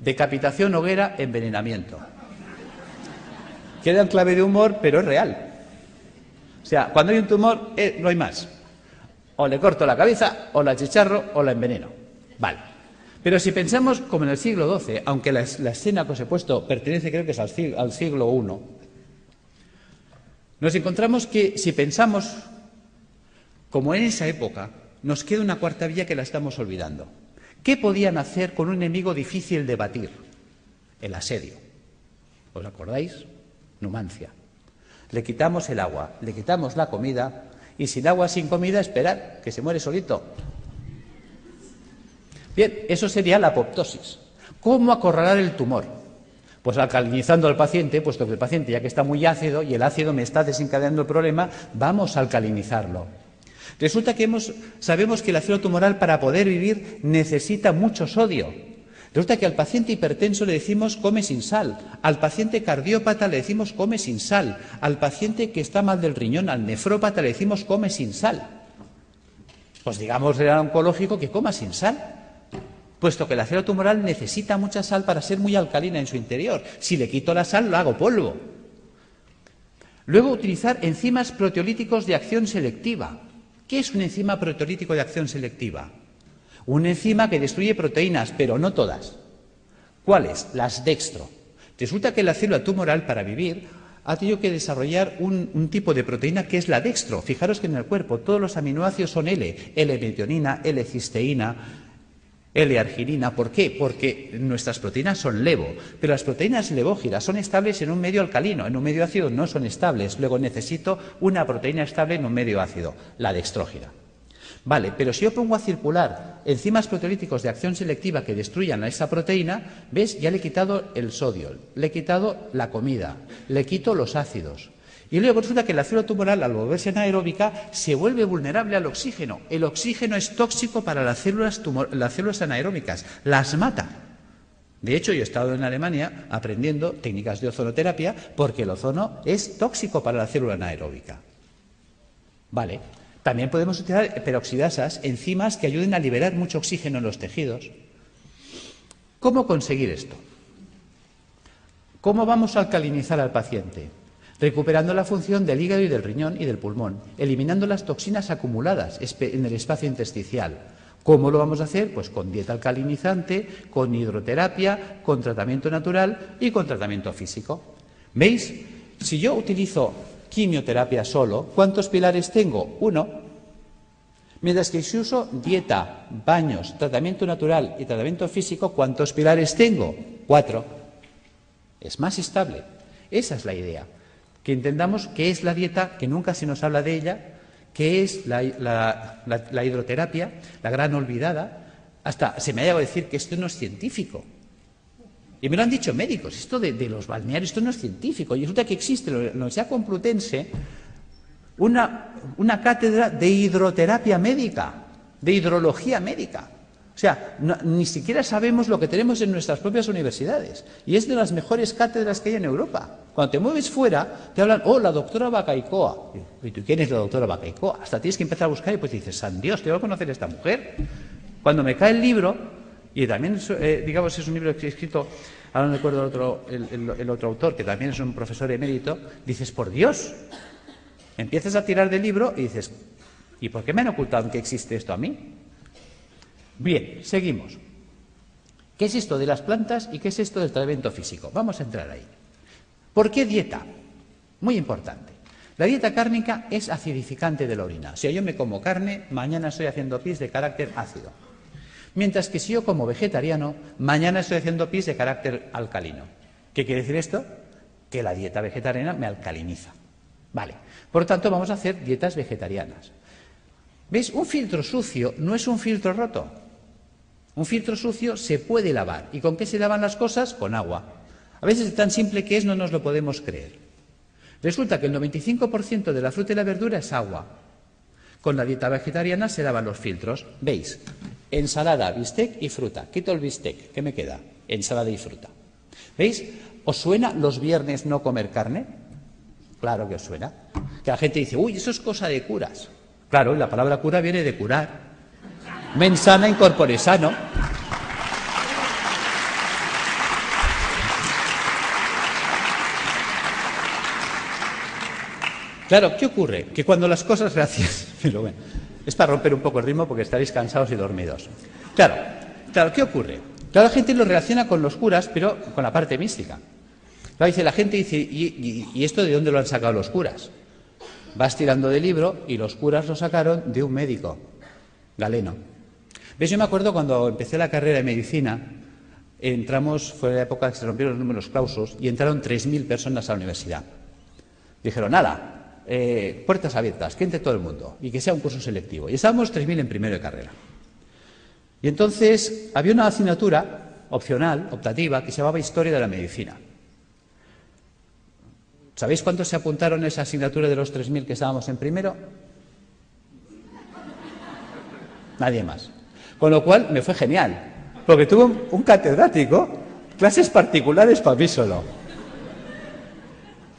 Decapitación, hoguera, envenenamiento. Queda en clave de humor, pero es real. O sea, cuando hay un tumor, no hay más. O le corto la cabeza, o la achicharro, o la enveneno. Vale. Pero si pensamos como en el siglo XII, aunque la escena que os he puesto pertenece, creo que es al siglo I, nos encontramos que si pensamos como en esa época, nos queda una cuarta vía que la estamos olvidando. ¿Qué podían hacer con un enemigo difícil de batir? El asedio. ¿Os acordáis? Numancia. Le quitamos el agua, le quitamos la comida, y sin agua, sin comida, esperar, que se muere solito. Bien, eso sería la apoptosis. ¿Cómo acorralar el tumor? Pues alcalinizando al paciente, puesto que el paciente ya que está muy ácido y el ácido me está desencadenando el problema, vamos a alcalinizarlo. Resulta que sabemos que la célula tumoral para poder vivir necesita mucho sodio. Resulta que al paciente hipertenso le decimos come sin sal, al paciente cardiópata le decimos come sin sal, al paciente que está mal del riñón, al nefrópata le decimos come sin sal. Pues digamos al oncológico que coma sin sal, puesto que la célula tumoral necesita mucha sal para ser muy alcalina en su interior. Si le quito la sal, lo hago polvo. Luego, utilizar enzimas proteolíticos de acción selectiva. ¿Qué es un enzima proteolítico de acción selectiva? Una enzima que destruye proteínas, pero no todas. ¿Cuáles? Las dextro. Resulta que la célula tumoral, para vivir, ha tenido que desarrollar un tipo de proteína que es la dextro. Fijaros que en el cuerpo todos los aminoácidos son L-metionina, L-cisteína, L-arginina. ¿Por qué? Porque nuestras proteínas son levo, pero las proteínas levógiras son estables en un medio alcalino, en un medio ácido no son estables. Luego necesito una proteína estable en un medio ácido, la dextrógira. Vale, pero si yo pongo a circular enzimas proteolíticos de acción selectiva que destruyan a esa proteína, ¿ves? Ya le he quitado el sodio, le he quitado la comida, le quito los ácidos. Y luego resulta que la célula tumoral, al volverse anaeróbica, se vuelve vulnerable al oxígeno. El oxígeno es tóxico para las células anaeróbicas, las mata. De hecho, yo he estado en Alemania aprendiendo técnicas de ozonoterapia porque el ozono es tóxico para la célula anaeróbica. Vale. También podemos utilizar peroxidasas, enzimas que ayuden a liberar mucho oxígeno en los tejidos. ¿Cómo conseguir esto? ¿Cómo vamos a alcalinizar al paciente? Recuperando la función del hígado y del riñón y del pulmón, eliminando las toxinas acumuladas en el espacio intersticial. ¿Cómo lo vamos a hacer? Pues con dieta alcalinizante, con hidroterapia, con tratamiento natural y con tratamiento físico. ¿Veis? Si yo utilizo quimioterapia solo, ¿cuántos pilares tengo? 1. Mientras que si uso dieta, baños, tratamiento natural y tratamiento físico, ¿cuántos pilares tengo? 4. Es más estable. Esa es la idea. Que entendamos qué es la dieta, que nunca se nos habla de ella, qué es la hidroterapia, la gran olvidada. Hasta se me ha llegado a decir que esto no es científico. Y me lo han dicho médicos, esto de los balnearios, esto no es científico. Y resulta que existe en la Universidad Complutense una cátedra de hidroterapia médica, de hidrología médica. O sea, ni siquiera sabemos lo que tenemos en nuestras propias universidades. Y es de las mejores cátedras que hay en Europa. Cuando te mueves fuera, te hablan, oh, la doctora Bacaicoa. ¿Y tú quién es la doctora Bacaicoa? Hasta tienes que empezar a buscar y pues dices, san Dios, tengo que conocer a esta mujer. Cuando me cae el libro, y también, digamos, es un libro que he escrito, ahora no recuerdo el otro autor, que también es un profesor emérito, dices, por Dios, empiezas a tirar del libro y dices, ¿y por qué me han ocultado que existe esto a mí? Bien, seguimos. ¿Qué es esto de las plantas y qué es esto del tratamiento físico? Vamos a entrar ahí. ¿Por qué dieta? Muy importante. La dieta cárnica es acidificante de la orina. Si yo me como carne, mañana estoy haciendo pis de carácter ácido. Mientras que si yo como vegetariano, mañana estoy haciendo pis de carácter alcalino. ¿Qué quiere decir esto? Que la dieta vegetariana me alcaliniza. Vale. Por tanto, vamos a hacer dietas vegetarianas. ¿Veis? Un filtro sucio no es un filtro roto. Un filtro sucio se puede lavar. ¿Y con qué se lavan las cosas? Con agua. A veces tan simple que es no nos lo podemos creer. Resulta que el 95% de la fruta y la verdura es agua. Con la dieta vegetariana se lavan los filtros. ¿Veis? Ensalada, bistec y fruta. Quito el bistec. ¿Qué me queda? Ensalada y fruta. ¿Veis? ¿Os suena los viernes no comer carne? Claro que os suena. Que la gente dice, uy, eso es cosa de curas. Claro, y la palabra cura viene de curar. Mens sana in corpore sano. Claro, ¿qué ocurre? Que cuando las cosas gracias, pero bueno, es para romper un poco el ritmo porque estaréis cansados y dormidos. Claro, ¿qué ocurre? Claro, la gente lo relaciona con los curas, pero con la parte mística. Claro, la gente dice, ¿y esto de dónde lo han sacado los curas? Vas tirando del libro y los curas lo sacaron de un médico, Galeno. ¿Ves? Yo me acuerdo cuando empecé la carrera de medicina, fue la época que se rompieron los números clausus y entraron 3.000 personas a la universidad. Dijeron, nada. Puertas abiertas, que entre todo el mundo y que sea un curso selectivo. Y estábamos 3.000 en primero de carrera. Y entonces había una asignatura opcional, optativa, que se llamaba Historia de la Medicina. ¿Sabéis cuántos se apuntaron a esa asignatura de los 3.000 que estábamos en primero? Nadie más. Con lo cual me fue genial, porque tuve un catedrático, clases particulares para mí solo.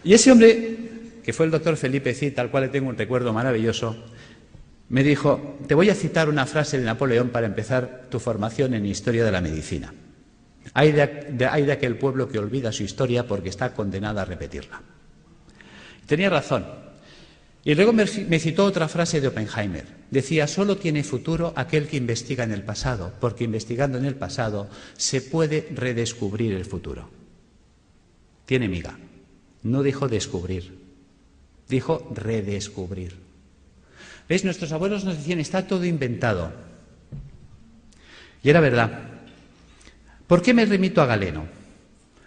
Y ese hombre, que fue el doctor Felipe Cid, al cual le tengo un recuerdo maravilloso, me dijo, te voy a citar una frase de Napoleón para empezar tu formación en Historia de la Medicina. Hay de aquel pueblo que olvida su historia porque está condenado a repetirla. Tenía razón. Y luego me citó otra frase de Oppenheimer. Decía, solo tiene futuro aquel que investiga en el pasado, porque investigando en el pasado se puede redescubrir el futuro. Tiene miga. No dijo descubrir. Dijo redescubrir. ¿Veis? Nuestros abuelos nos decían, está todo inventado. Y era verdad. ¿Por qué me remito a Galeno?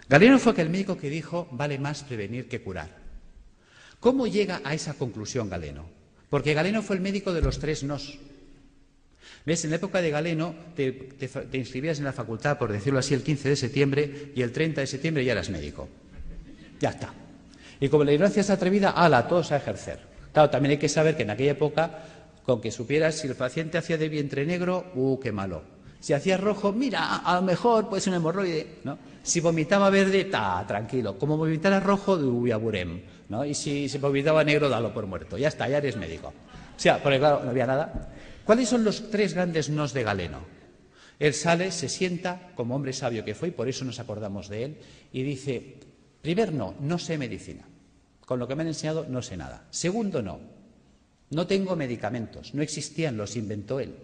Galeno fue aquel médico que dijo, vale más prevenir que curar. ¿Cómo llega a esa conclusión Galeno? Porque Galeno fue el médico de los 3 nos. ¿Ves? En la época de Galeno te inscribías en la facultad, por decirlo así, el 15 de septiembre y el 30 de septiembre ya eras médico. Ya está. Y como la ignorancia es atrevida, ¡hala! Todos a ejercer. Claro, también hay que saber que en aquella época, con que supieras si el paciente hacía de vientre negro, qué malo. Si hacía rojo, mira, a lo mejor puede ser un hemorroide, ¿no? Si vomitaba verde, tranquilo. Como vomitara rojo, aburem, ¿no? Y si se vomitaba negro, dalo por muerto. Ya está, ya eres médico. O sea, porque claro, no había nada. ¿Cuáles son los 3 grandes nos de Galeno? Él sale, se sienta, como hombre sabio que fue, y por eso nos acordamos de él, y dice, Primero, no sé medicina. Con lo que me han enseñado no sé nada. Segundo, no tengo medicamentos. No existían, los inventó él.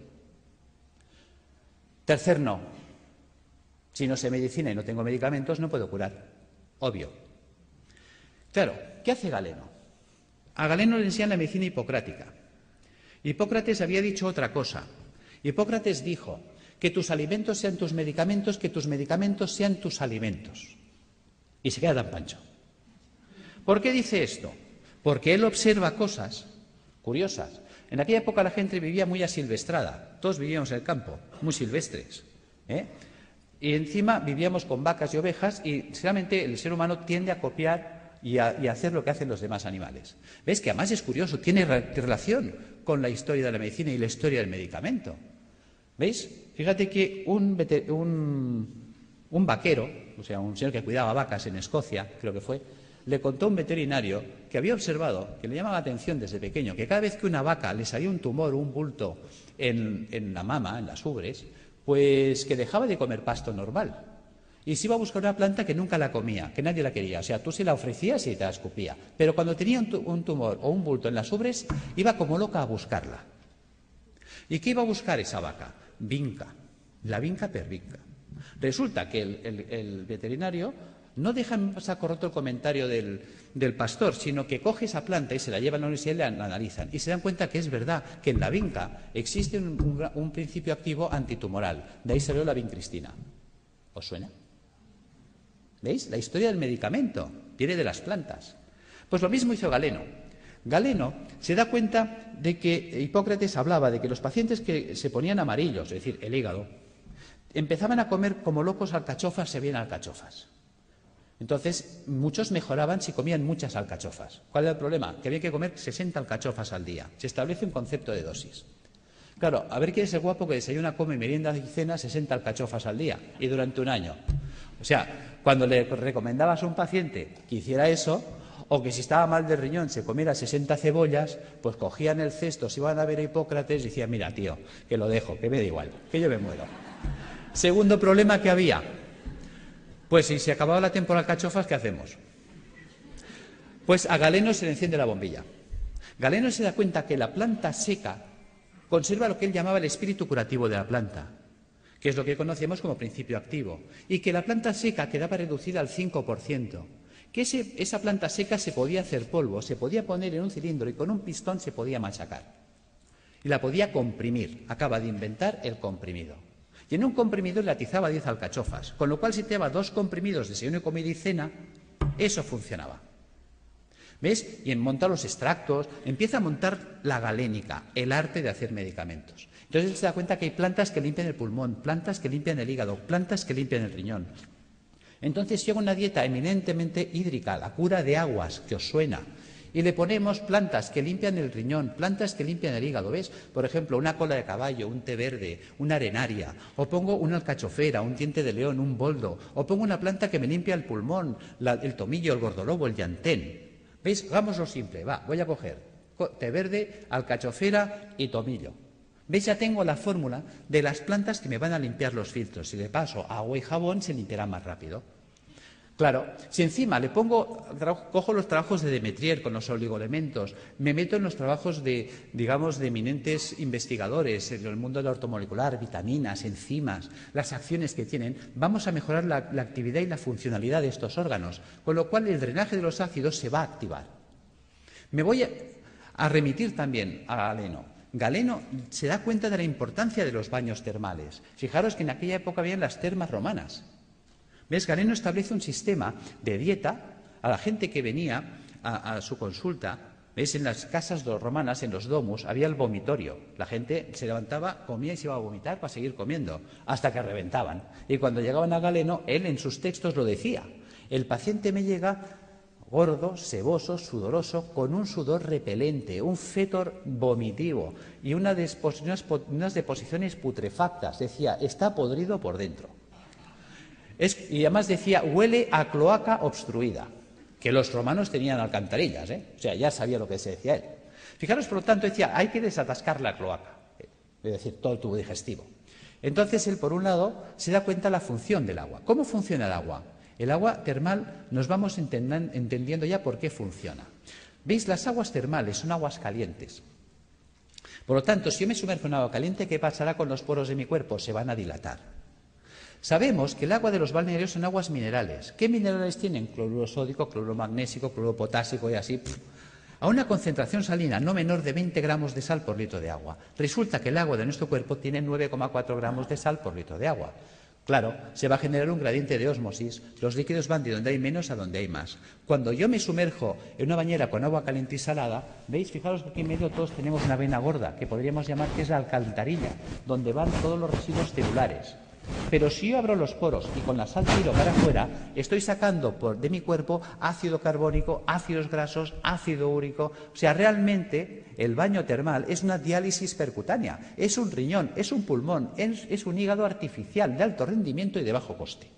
Tercer, no. Si no sé medicina y no tengo medicamentos, no puedo curar. Obvio. Claro, ¿qué hace Galeno? A Galeno le enseñan la medicina hipocrática. Hipócrates había dicho otra cosa. Hipócrates dijo que tus alimentos sean tus medicamentos, que tus medicamentos sean tus alimentos. Y se queda tan pancho. ¿Por qué dice esto? Porque él observa cosas curiosas. En aquella época la gente vivía muy asilvestrada. Todos vivíamos en el campo, muy silvestres. Y encima vivíamos con vacas y ovejas y realmente el ser humano tiende a copiar y a hacer lo que hacen los demás animales. ¿Ves? Que además es curioso, tiene relación con la historia de la medicina y la historia del medicamento. ¿Veis? Fíjate que un vaquero, o sea, un señor que cuidaba vacas en Escocia, creo que fue, le contó a un veterinario que había observado, que le llamaba la atención desde pequeño, que cada vez que una vaca le salía un tumor o un bulto en la mama, en las ubres, pues que dejaba de comer pasto normal y se iba a buscar una planta que nunca la comía, que nadie la quería. O sea, tú se la ofrecías y te la escupía. Pero cuando tenía un tumor o un bulto en las ubres, iba como loca a buscarla. ¿Y qué iba a buscar esa vaca? Vinca, la vinca pervinca. Resulta que el veterinario no deja en saco roto el comentario del pastor, sino que coge esa planta y se la lleva a la universidad y la analizan. Y se dan cuenta que es verdad, que en la vinca existe un principio activo antitumoral. De ahí salió la vincristina. ¿Os suena? ¿Veis? La historia del medicamento viene de las plantas. Pues lo mismo hizo Galeno. Galeno se da cuenta de que Hipócrates hablaba de que los pacientes que se ponían amarillos, es decir, el hígado, empezaban a comer como locos alcachofas, se veían alcachofas. Entonces, muchos mejoraban si comían muchas alcachofas. ¿Cuál era el problema? Que había que comer 60 alcachofas al día. Se establece un concepto de dosis. Claro, a ver quién es el guapo que desayuna, come, merienda y cena 60 alcachofas al día y durante un año. O sea, cuando le recomendabas a un paciente que hiciera eso, o que si estaba mal del riñón se comiera 60 cebollas, pues cogían el cesto, se iban a ver a Hipócrates y decían, mira, tío, que lo dejo, que me da igual, que yo me muero. Segundo problema que había, pues si se acababa la temporada de alcachofas, ¿qué hacemos? Pues a Galeno se le enciende la bombilla. Galeno se da cuenta que la planta seca conserva lo que él llamaba el espíritu curativo de la planta, que es lo que conocemos como principio activo, y que la planta seca quedaba reducida al 5%, que esa planta seca se podía hacer polvo, se podía poner en un cilindro y con un pistón se podía machacar. Y la podía comprimir, acaba de inventar el comprimido. Y en un comprimido le atizaba 10 alcachofas, con lo cual si te daba 2 comprimidos de desayuno, comida y cena, eso funcionaba. ¿Ves? Y monta los extractos, empieza a montar la galénica, el arte de hacer medicamentos. Entonces él se da cuenta que hay plantas que limpian el pulmón, plantas que limpian el hígado, plantas que limpian el riñón. Entonces llega una dieta eminentemente hídrica, la cura de aguas, que os suena, y le ponemos plantas que limpian el riñón, plantas que limpian el hígado, ¿ves? Por ejemplo, una cola de caballo, un té verde, una arenaria, o pongo una alcachofera, un diente de león, un boldo, o pongo una planta que me limpia el pulmón, el tomillo, el gordolobo, el llantén. ¿Veis? Hagámoslo simple, voy a coger té verde, alcachofera y tomillo. ¿Veis? Ya tengo la fórmula de las plantas que me van a limpiar los filtros. Si le paso agua y jabón, se limpiará más rápido. Claro, si encima le cojo los trabajos de Demetrier con los oligoelementos, me meto en los trabajos de eminentes investigadores en el mundo de la ortomolecular, vitaminas, enzimas, las acciones que tienen, vamos a mejorar la actividad y la funcionalidad de estos órganos, con lo cual el drenaje de los ácidos se va a activar. Me voy a remitir también a Galeno. Galeno se da cuenta de la importancia de los baños termales. Fijaros que en aquella época habían las termas romanas. ¿Ves? Galeno establece un sistema de dieta a la gente que venía a su consulta. ¿Ves? En las casas romanas, en los domus, había el vomitorio. La gente se levantaba, comía y se iba a vomitar para seguir comiendo, hasta que reventaban. Y cuando llegaban a Galeno, él en sus textos lo decía. El paciente me llega gordo, seboso, sudoroso, con un sudor repelente, un fétor vomitivo y unas deposiciones putrefactas. Decía, está podrido por dentro. Y además decía, huele a cloaca obstruida, que los romanos tenían alcantarillas, o sea, ya sabía lo que se decía él. Fijaros, por lo tanto, decía, hay que desatascar la cloaca, es decir, todo el tubo digestivo. Entonces, él, por un lado, se da cuenta de la función del agua. ¿Cómo funciona el agua? El agua termal nos vamos entendiendo ya por qué funciona. ¿Veis? Las aguas termales son aguas calientes. Por lo tanto, si yo me sumerjo en agua caliente, ¿qué pasará con los poros de mi cuerpo? Se van a dilatar. Sabemos que el agua de los balnearios son aguas minerales. ¿Qué minerales tienen? Cloruro sódico, cloruro magnésico, cloruro potásico y así. A una concentración salina no menor de 20 gramos de sal por litro de agua. Resulta que el agua de nuestro cuerpo tiene 9,4 gramos de sal por litro de agua. Claro, se va a generar un gradiente de ósmosis. Los líquidos van de donde hay menos a donde hay más. Cuando yo me sumerjo en una bañera con agua caliente y salada, ¿veis? Fijaros que aquí en medio todos tenemos una vena gorda, que podríamos llamar que es la alcantarilla, donde van todos los residuos celulares. Pero si yo abro los poros y con la sal tiro para afuera, estoy sacando de mi cuerpo ácido carbónico, ácidos grasos, ácido úrico. O sea, realmente el baño termal es una diálisis percutánea, es un riñón, es un pulmón, es un hígado artificial de alto rendimiento y de bajo coste.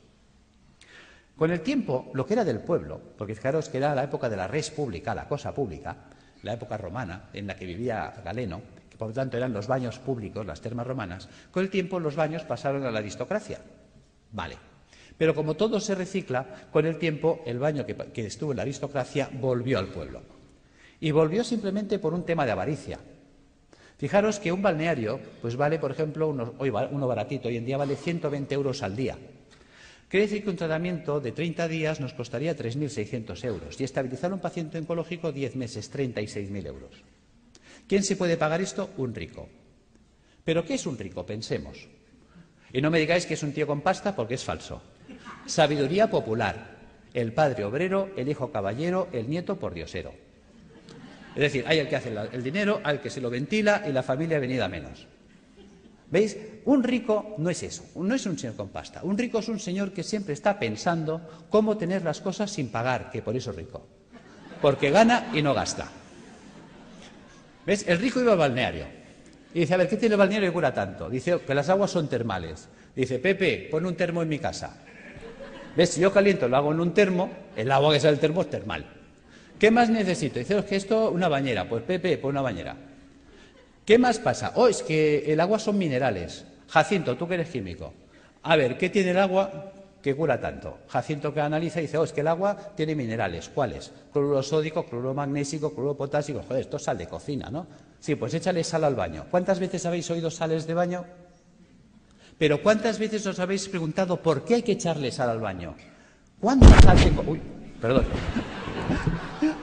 Con el tiempo, lo que era del pueblo, porque fijaros que era la época de la res pública, la cosa pública, la época romana en la que vivía Galeno, por lo tanto eran los baños públicos, las termas romanas, con el tiempo los baños pasaron a la aristocracia. Vale. Pero como todo se recicla, con el tiempo el baño que estuvo en la aristocracia volvió al pueblo. Y volvió simplemente por un tema de avaricia. Fijaros que un balneario, pues vale, por ejemplo, uno baratito, hoy en día vale 120 euros al día. Quiere decir que un tratamiento de 30 días nos costaría 3.600 euros y estabilizar a un paciente oncológico 10 meses, 36.000 euros. ¿Quién se puede pagar esto? Un rico. ¿Pero qué es un rico? Pensemos. Y no me digáis que es un tío con pasta porque es falso. Sabiduría popular. El padre obrero, el hijo caballero, el nieto pordiosero. Es decir, hay el que hace el dinero, hay el que se lo ventila y la familia venida menos. ¿Veis? Un rico no es eso, no es un señor con pasta. Un rico es un señor que siempre está pensando cómo tener las cosas sin pagar, que por eso es rico. Porque gana y no gasta. ¿Ves? El rico iba al balneario y dice, a ver, ¿qué tiene el balneario que cura tanto? Dice que las aguas son termales. Dice, Pepe, pon un termo en mi casa. ¿Ves? Si yo caliento lo hago en un termo, el agua que sale del termo es termal. ¿Qué más necesito? Dice, es que esto, una bañera. Pues Pepe, pon una bañera. ¿Qué más pasa? Oh, es que el agua son minerales. Jacinto, tú que eres químico. A ver, ¿qué tiene el agua que cura tanto? Jacinto que analiza y dice, oh, es que el agua tiene minerales. ¿Cuáles? Cloruro sódico, cloruro magnésico, cloruro potásico. Joder, esto es sal de cocina, ¿no? Sí, pues échale sal al baño. ¿Cuántas veces habéis oído sales de baño? Pero ¿cuántas veces os habéis preguntado por qué hay que echarle sal al baño? ¿Cuánta sal tengo? Uy, perdón.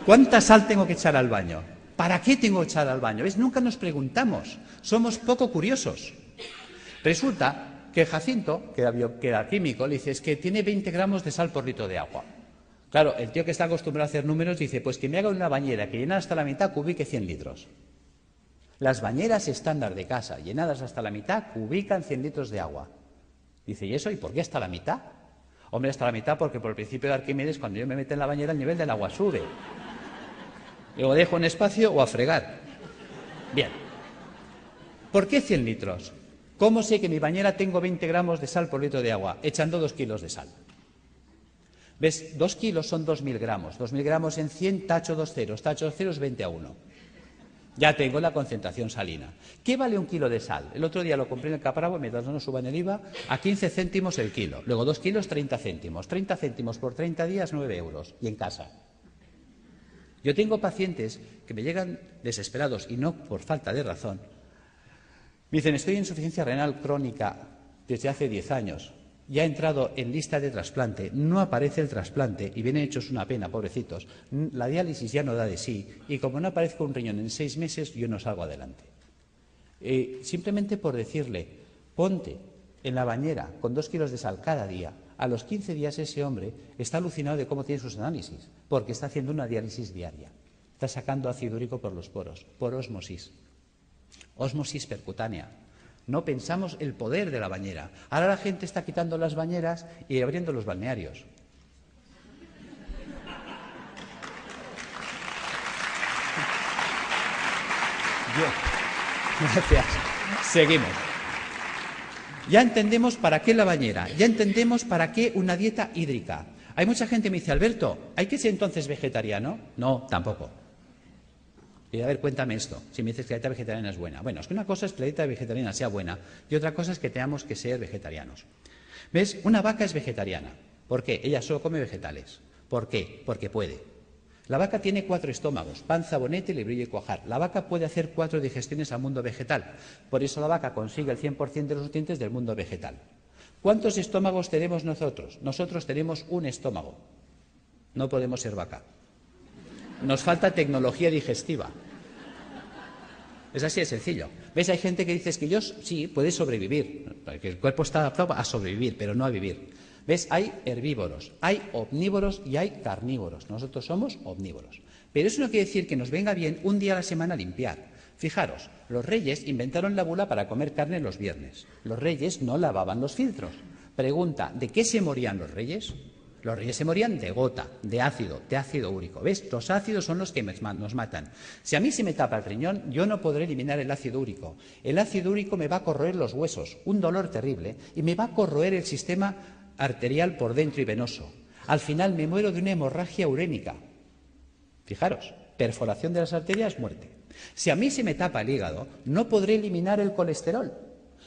¿Cuánta sal tengo que echar al baño? ¿Para qué tengo que echar al baño? ¿Ves? Nunca nos preguntamos. Somos poco curiosos. Resulta que Jacinto, que era químico, le dice, es que tiene 20 gramos de sal por litro de agua. Claro, el tío que está acostumbrado a hacer números dice, pues que me haga una bañera que llena hasta la mitad cubique 100 litros. Las bañeras estándar de casa, llenadas hasta la mitad, cubican 100 litros de agua. Dice, ¿y eso? ¿Y por qué hasta la mitad? Hombre, hasta la mitad porque por el principio de Arquímedes, cuando yo me meto en la bañera, el nivel del agua sube. Luego dejo en espacio o a fregar. Bien. ¿Por qué 100 litros? ¿Cómo sé que en mi bañera tengo 20 gramos de sal por litro de agua? Echando 2 kilos de sal. ¿Ves? 2 kilos son 2.000 gramos. 2.000 gramos en 100, tacho 2 ceros. Tacho 2 ceros, 20:1. Ya tengo la concentración salina. ¿Qué vale un kilo de sal? El otro día lo compré en el Capravo, mientras no nos suban el IVA, a 15 céntimos el kilo. Luego 2 kilos, 30 céntimos. 30 céntimos por 30 días, 9 euros. Y en casa. Yo tengo pacientes que me llegan desesperados, y no por falta de razón. Me dicen, estoy en insuficiencia renal crónica desde hace 10 años. Ya he entrado en lista de trasplante, no aparece el trasplante y vienen hechos una pena, pobrecitos. La diálisis ya no da de sí y como no aparezca un riñón en 6 meses, yo no salgo adelante. Simplemente por decirle, ponte en la bañera con 2 kilos de sal cada día, a los 15 días ese hombre está alucinado de cómo tiene sus análisis, porque está haciendo una diálisis diaria. Está sacando ácido úrico por los poros, por ósmosis. Ósmosis percutánea. No pensamos el poder de la bañera. Ahora la gente está quitando las bañeras y abriendo los balnearios. Gracias. Seguimos. Ya entendemos para qué la bañera, ya entendemos para qué una dieta hídrica. Hay mucha gente que me dice, Alberto, ¿hay que ser entonces vegetariano? No, tampoco. Y a ver, cuéntame esto, si me dices que la dieta vegetariana es buena. Bueno, es que una cosa es que la dieta vegetariana sea buena y otra cosa es que tengamos que ser vegetarianos. ¿Ves? Una vaca es vegetariana. ¿Por qué? Ella solo come vegetales. ¿Por qué? Porque puede. La vaca tiene 4 estómagos, panza, bonete, lebrillo y cuajar. La vaca puede hacer 4 digestiones al mundo vegetal. Por eso la vaca consigue el 100% de los nutrientes del mundo vegetal. ¿Cuántos estómagos tenemos nosotros? Nosotros tenemos un estómago. No podemos ser vaca. Nos falta tecnología digestiva. Es así de sencillo. ¿Ves? Hay gente que dice que yo sí, puede sobrevivir, porque el cuerpo está adaptado a sobrevivir, pero no a vivir. ¿Ves? Hay herbívoros, hay omnívoros y hay carnívoros. Nosotros somos omnívoros. Pero eso no quiere decir que nos venga bien un día a la semana limpiar. Fijaros, los reyes inventaron la bula para comer carne los viernes. Los reyes no lavaban los filtros. Pregunta, ¿de qué se morían los reyes? Los reyes se morían de gota, de ácido úrico. ¿Ves? Los ácidos son los que nos matan. Si a mí se me tapa el riñón, yo no podré eliminar el ácido úrico. El ácido úrico me va a corroer los huesos, un dolor terrible, y me va a corroer el sistema arterial por dentro y venoso. Al final me muero de una hemorragia urémica. Fijaros, perforación de las arterias, muerte. Si a mí se me tapa el hígado, no podré eliminar el colesterol.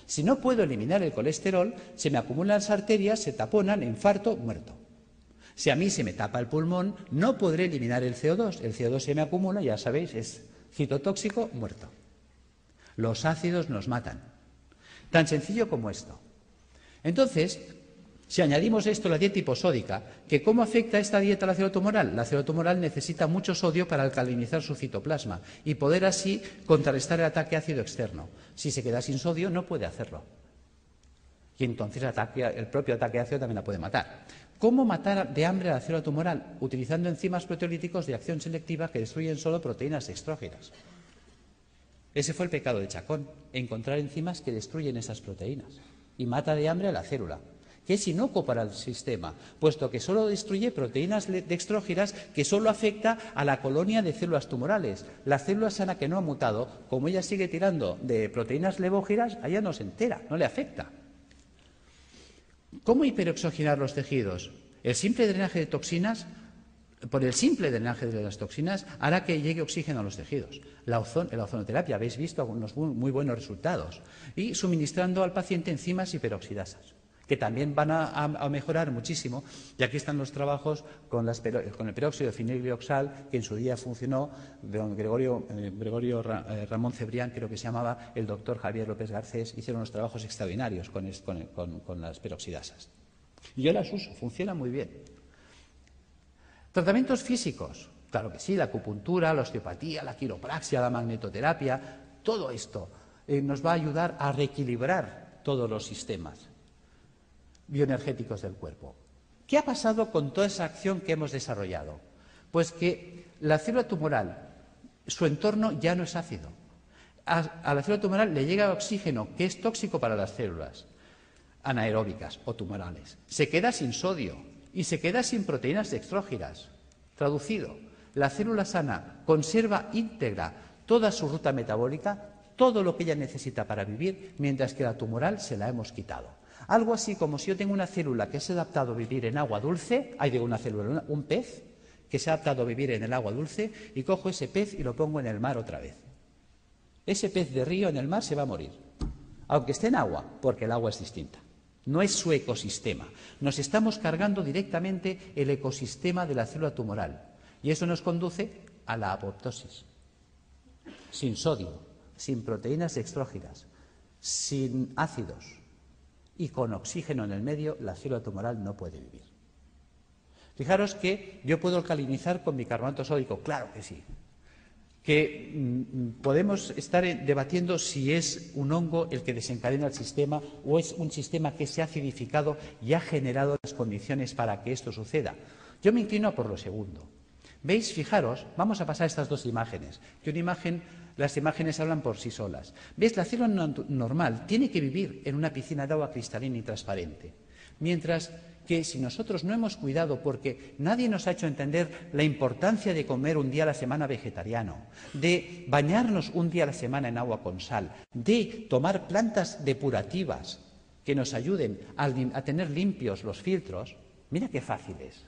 Si no puedo eliminar el colesterol, se me acumulan las arterias, se taponan, infarto, muerto. Si a mí se me tapa el pulmón, no podré eliminar el CO2. El CO2 se me acumula, ya sabéis, es citotóxico, muerto. Los ácidos nos matan. Tan sencillo como esto. Entonces, si añadimos esto a la dieta hiposódica, que ¿cómo afecta esta dieta a la célula tumoral? La célula tumoral necesita mucho sodio para alcalinizar su citoplasma y poder así contrarrestar el ataque ácido externo. Si se queda sin sodio, no puede hacerlo. Y entonces el propio ataque ácido también la puede matar. ¿Cómo matar de hambre a la célula tumoral? Utilizando enzimas proteolíticos de acción selectiva que destruyen solo proteínas extrógenas. Ese fue el pecado de Chacón, encontrar enzimas que destruyen esas proteínas y mata de hambre a la célula, que es inocuo para el sistema, puesto que solo destruye proteínas dextrógenas que solo afecta a la colonia de células tumorales. La célula sana que no ha mutado, como ella sigue tirando de proteínas levógenas, a ella no se entera, no le afecta. ¿Cómo hiperoxigenar los tejidos? El simple drenaje de toxinas, por el simple drenaje de las toxinas, hará que llegue oxígeno a los tejidos. La ozonoterapia, habéis visto algunos muy buenos resultados. Y suministrando al paciente enzimas hiperoxidasas, que también van a mejorar muchísimo. Y aquí están los trabajos con el peróxido de finiglioxal, que en su día funcionó, don Gregorio Ramón Cebrián, creo que se llamaba, el doctor Javier López Garcés, hicieron unos trabajos extraordinarios con las peroxidasas. Y yo las uso, funcionan muy bien. Tratamientos físicos, claro que sí, la acupuntura, la osteopatía, la quiropraxia, la magnetoterapia, todo esto nos va a ayudar a reequilibrar todos los sistemas bioenergéticos del cuerpo. ¿Qué ha pasado con toda esa acción que hemos desarrollado? Pues que la célula tumoral, su entorno ya no es ácido. A la célula tumoral le llega oxígeno, que es tóxico para las células anaeróbicas o tumorales. Se queda sin sodio y se queda sin proteínas dextrógenas. Traducido, la célula sana conserva íntegra toda su ruta metabólica, todo lo que ella necesita para vivir, mientras que la tumoral se la hemos quitado. Algo así como si yo tengo una célula que se ha adaptado a vivir en agua dulce, un pez que se ha adaptado a vivir en el agua dulce, y cojo ese pez y lo pongo en el mar otra vez. Ese pez de río en el mar se va a morir, aunque esté en agua, porque el agua es distinta. No es su ecosistema. Nos estamos cargando directamente el ecosistema de la célula tumoral, y eso nos conduce a la apoptosis. Sin sodio, sin proteínas extrógenas, sin ácidos y con oxígeno en el medio, la célula tumoral no puede vivir. Fijaros que yo puedo alcalinizar con bicarbonato sódico, claro que sí. Que podemos estar debatiendo si es un hongo el que desencadena el sistema o es un sistema que se ha acidificado y ha generado las condiciones para que esto suceda. Yo me inclino por lo segundo. ¿Veis? Fijaros, vamos a pasar estas dos imágenes. Las imágenes hablan por sí solas. ¿Veis? La célula normal tiene que vivir en una piscina de agua cristalina y transparente. Mientras que si nosotros no hemos cuidado, porque nadie nos ha hecho entender la importancia de comer un día a la semana vegetariano, de bañarnos un día a la semana en agua con sal, de tomar plantas depurativas que nos ayuden a tener limpios los filtros, mira qué fácil es.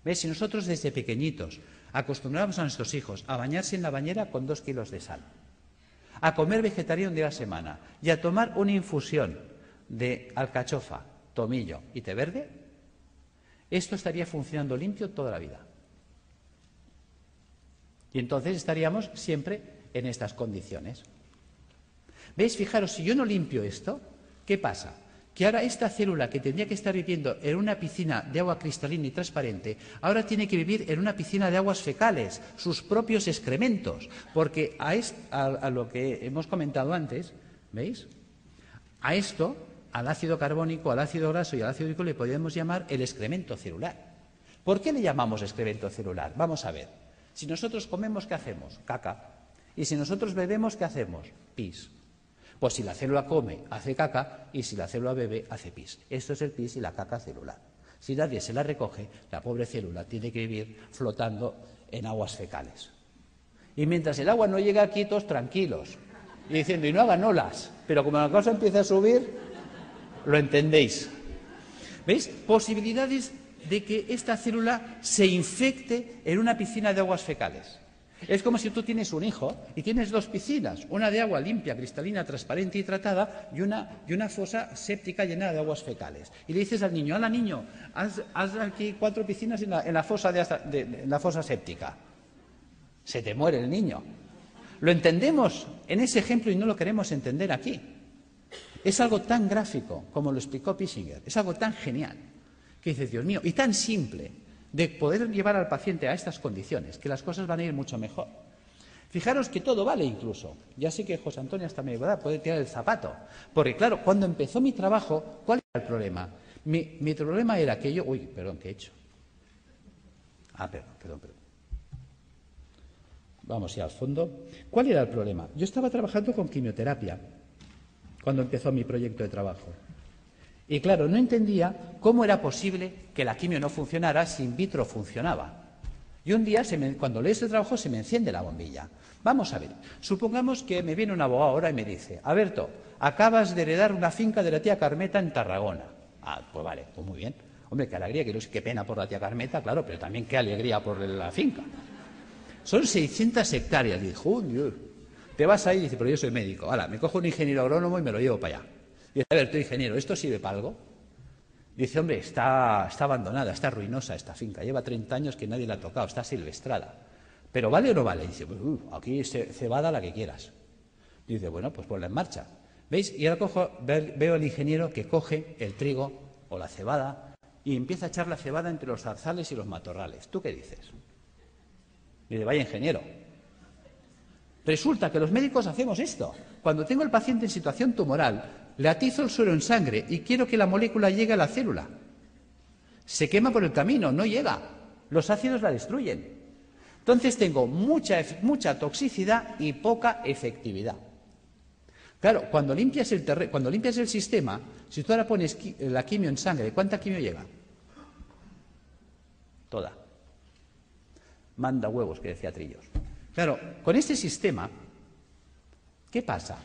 ¿Ves? Si nosotros desde pequeñitos acostumbramos a nuestros hijos a bañarse en la bañera con 2 kilos de sal, a comer vegetariano un día a la semana y a tomar una infusión de alcachofa, tomillo y té verde, esto estaría funcionando limpio toda la vida. Y entonces estaríamos siempre en estas condiciones. ¿Veis? Fijaros, si yo no limpio esto, ¿qué pasa? Que ahora esta célula que tendría que estar viviendo en una piscina de agua cristalina y transparente, ahora tiene que vivir en una piscina de aguas fecales, sus propios excrementos, porque a lo que hemos comentado antes, ¿veis? A esto, al ácido carbónico, al ácido graso y al ácido úrico le podríamos llamar el excremento celular. ¿Por qué le llamamos excremento celular? Vamos a ver. Si nosotros comemos, ¿qué hacemos? Caca. Y si nosotros bebemos, ¿qué hacemos? Pis. Pues si la célula come, hace caca, y si la célula bebe, hace pis. Esto es el pis y la caca celular. Si nadie se la recoge, la pobre célula tiene que vivir flotando en aguas fecales. Y mientras el agua no llega aquí, todos tranquilos, y diciendo, y no hagan olas, pero como la cosa empieza a subir, lo entendéis. ¿Veis? Posibilidades de que esta célula se infecte en una piscina de aguas fecales. Es como si tú tienes un hijo y tienes dos piscinas, una de agua limpia, cristalina, transparente y tratada y una fosa séptica llena de aguas fecales. Y le dices al niño, hola niño, haz aquí 4 piscinas en la fosa séptica. Se te muere el niño. Lo entendemos en ese ejemplo y no lo queremos entender aquí. Es algo tan gráfico como lo explicó Pissinger, es algo tan genial que dices, Dios mío, y tan simple de poder llevar al paciente a estas condiciones, que las cosas van a ir mucho mejor. Fijaros que todo vale incluso. Ya sé que José Antonio hasta me puede tirar el zapato. Porque claro, cuando empezó mi trabajo, ¿cuál era el problema? Mi problema era que yo... Uy, perdón, ¿qué he hecho? Perdón. Vamos ya al fondo. ¿Cuál era el problema? Yo estaba trabajando con quimioterapia cuando empezó mi proyecto de trabajo. Y claro, no entendía cómo era posible que la quimio no funcionara si in vitro funcionaba. Y un día, cuando leo este trabajo, se me enciende la bombilla. Vamos a ver, supongamos que me viene un abogado ahora y me dice, Alberto, acabas de heredar una finca de la tía Carmeta en Tarragona. Pues vale, pues muy bien. Hombre, qué alegría, qué pena por la tía Carmeta, claro, pero también qué alegría por la finca. Son 600 hectáreas. Y dijo, Dios, te vas ahí y dice, pero yo soy médico. Ahora, me cojo un ingeniero agrónomo y me lo llevo para allá. Dice, a ver, tú ingeniero, ¿esto sirve para algo? Dice, hombre, está abandonada, está ruinosa esta finca, lleva 30 años que nadie la ha tocado, está silvestrada. ¿Pero vale o no vale? Dice, pues aquí cebada la que quieras. Dice, bueno, pues ponla en marcha. ¿Veis? Y ahora veo al ingeniero que coge el trigo o la cebada y empieza a echar la cebada entre los zarzales y los matorrales. ¿Tú qué dices? Dice, vaya ingeniero. Resulta que los médicos hacemos esto. Cuando tengo al paciente en situación tumoral, le atizo el suero en sangre y quiero que la molécula llegue a la célula. Se quema por el camino, no llega. Los ácidos la destruyen. Entonces tengo mucha toxicidad y poca efectividad. Claro, cuando limpias el sistema, si tú ahora pones la quimio en sangre, ¿cuánta quimio llega? Toda. Manda huevos, que decía Trillos. Claro, con este sistema, ¿qué pasa?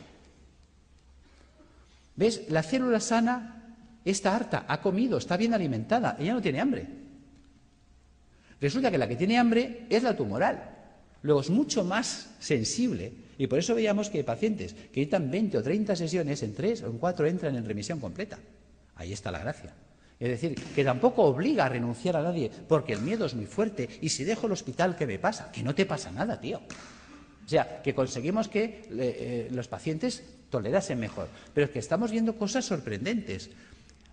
¿Ves? La célula sana está harta, ha comido, está bien alimentada, ella no tiene hambre. Resulta que la que tiene hambre es la tumoral. Luego es mucho más sensible y por eso veíamos que hay pacientes que necesitan 20 o 30 sesiones, en 3 o en 4 entran en remisión completa. Ahí está la gracia. Es decir, que tampoco obliga a renunciar a nadie porque el miedo es muy fuerte y si dejo el hospital, ¿qué me pasa? Que no te pasa nada, tío. O sea, que conseguimos que los pacientes tolerasen mejor. Pero es que estamos viendo cosas sorprendentes.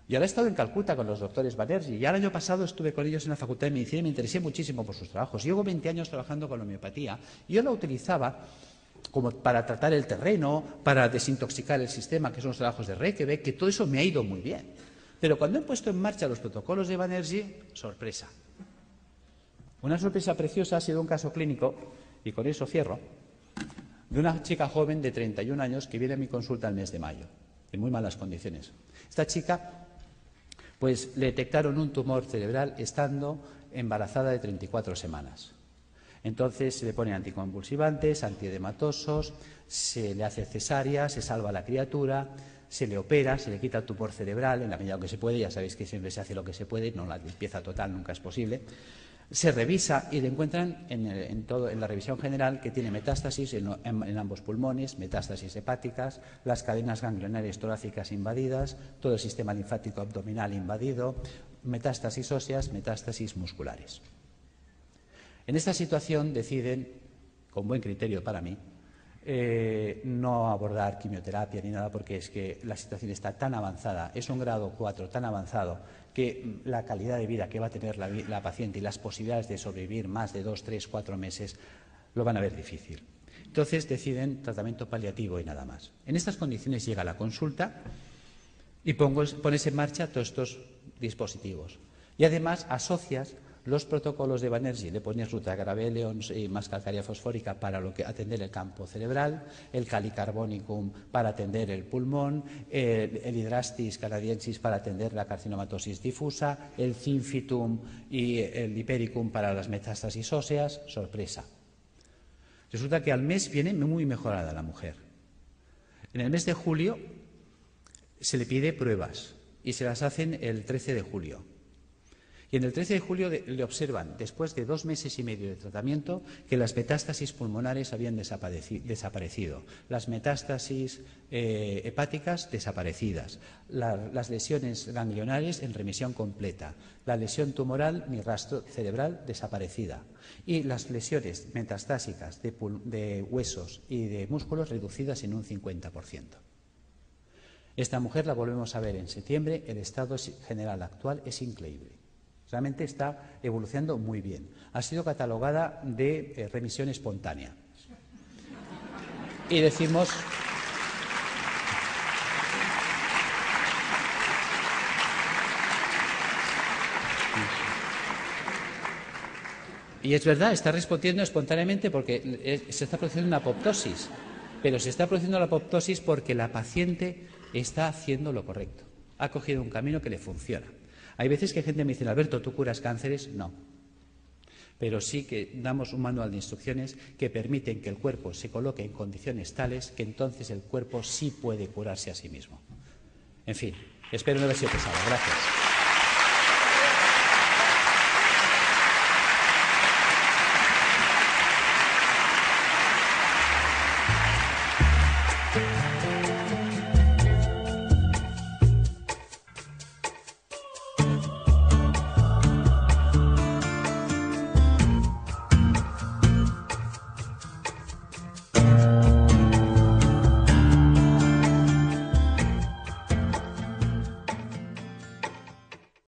Yo ahora he estado en Calcuta con los doctores Banerjee y el año pasado estuve con ellos en la Facultad de Medicina y me interesé muchísimo por sus trabajos. Llevo 20 años trabajando con la homeopatía y yo la utilizaba como para tratar el terreno, para desintoxicar el sistema, que son los trabajos de Reykjavik, que todo eso me ha ido muy bien. Pero cuando he puesto en marcha los protocolos de Banerjee, sorpresa. Una sorpresa preciosa ha sido un caso clínico, y con eso cierro, de una chica joven de 31 años que viene a mi consulta el mes de mayo, en muy malas condiciones. Esta chica, pues le detectaron un tumor cerebral estando embarazada de 34 semanas. Entonces se le ponen anticonvulsivantes, antiedematosos, se le hace cesárea, se salva a la criatura, se le opera, se le quita el tumor cerebral en la medida que se puede, ya sabéis que siempre se hace lo que se puede, no la limpieza total nunca es posible. Se revisa y le encuentran en la revisión general que tiene metástasis en ambos pulmones, metástasis hepáticas, las cadenas ganglionarias torácicas invadidas, todo el sistema linfático abdominal invadido, metástasis óseas, metástasis musculares. En esta situación deciden, con buen criterio para mí, no abordar quimioterapia ni nada, porque es que la situación está tan avanzada, es un grado 4 tan avanzado, que la calidad de vida que va a tener la paciente y las posibilidades de sobrevivir más de 2, 3, 4 meses lo van a ver difícil. Entonces deciden tratamiento paliativo y nada más. En estas condiciones llega la consulta y pones en marcha todos estos dispositivos. Y además asocias los protocolos de Banerjee, le pones rutagrapelo y más calcárea fosfórica para atender el campo cerebral, el calicarbonicum para atender el pulmón, el hidrastis canadiensis para atender la carcinomatosis difusa, el zinfitum y el hipericum para las metástasis óseas. Sorpresa. Resulta que al mes viene muy mejorada la mujer. En el mes de julio se le pide pruebas y se las hacen el 13 de julio. Y en el 13 de julio le observan, después de 2 meses y medio de tratamiento, que las metástasis pulmonares habían desaparecido, las metástasis hepáticas desaparecidas, las lesiones ganglionares en remisión completa, la lesión tumoral ni rastro cerebral desaparecida y las lesiones metastásicas de huesos y de músculos reducidas en un 50%. Esta mujer la volvemos a ver en septiembre, el estado general actual es increíble. Realmente está evolucionando muy bien. Ha sido catalogada de remisión espontánea. Y decimos... Y es verdad, está respondiendo espontáneamente porque se está produciendo una apoptosis. Pero se está produciendo la apoptosis porque la paciente está haciendo lo correcto. Ha cogido un camino que le funciona. Hay veces que gente me dice, Alberto, ¿tú curas cánceres? No. Pero sí que damos un manual de instrucciones que permiten que el cuerpo se coloque en condiciones tales que entonces el cuerpo sí puede curarse a sí mismo. En fin, espero no haber sido pesado. Gracias.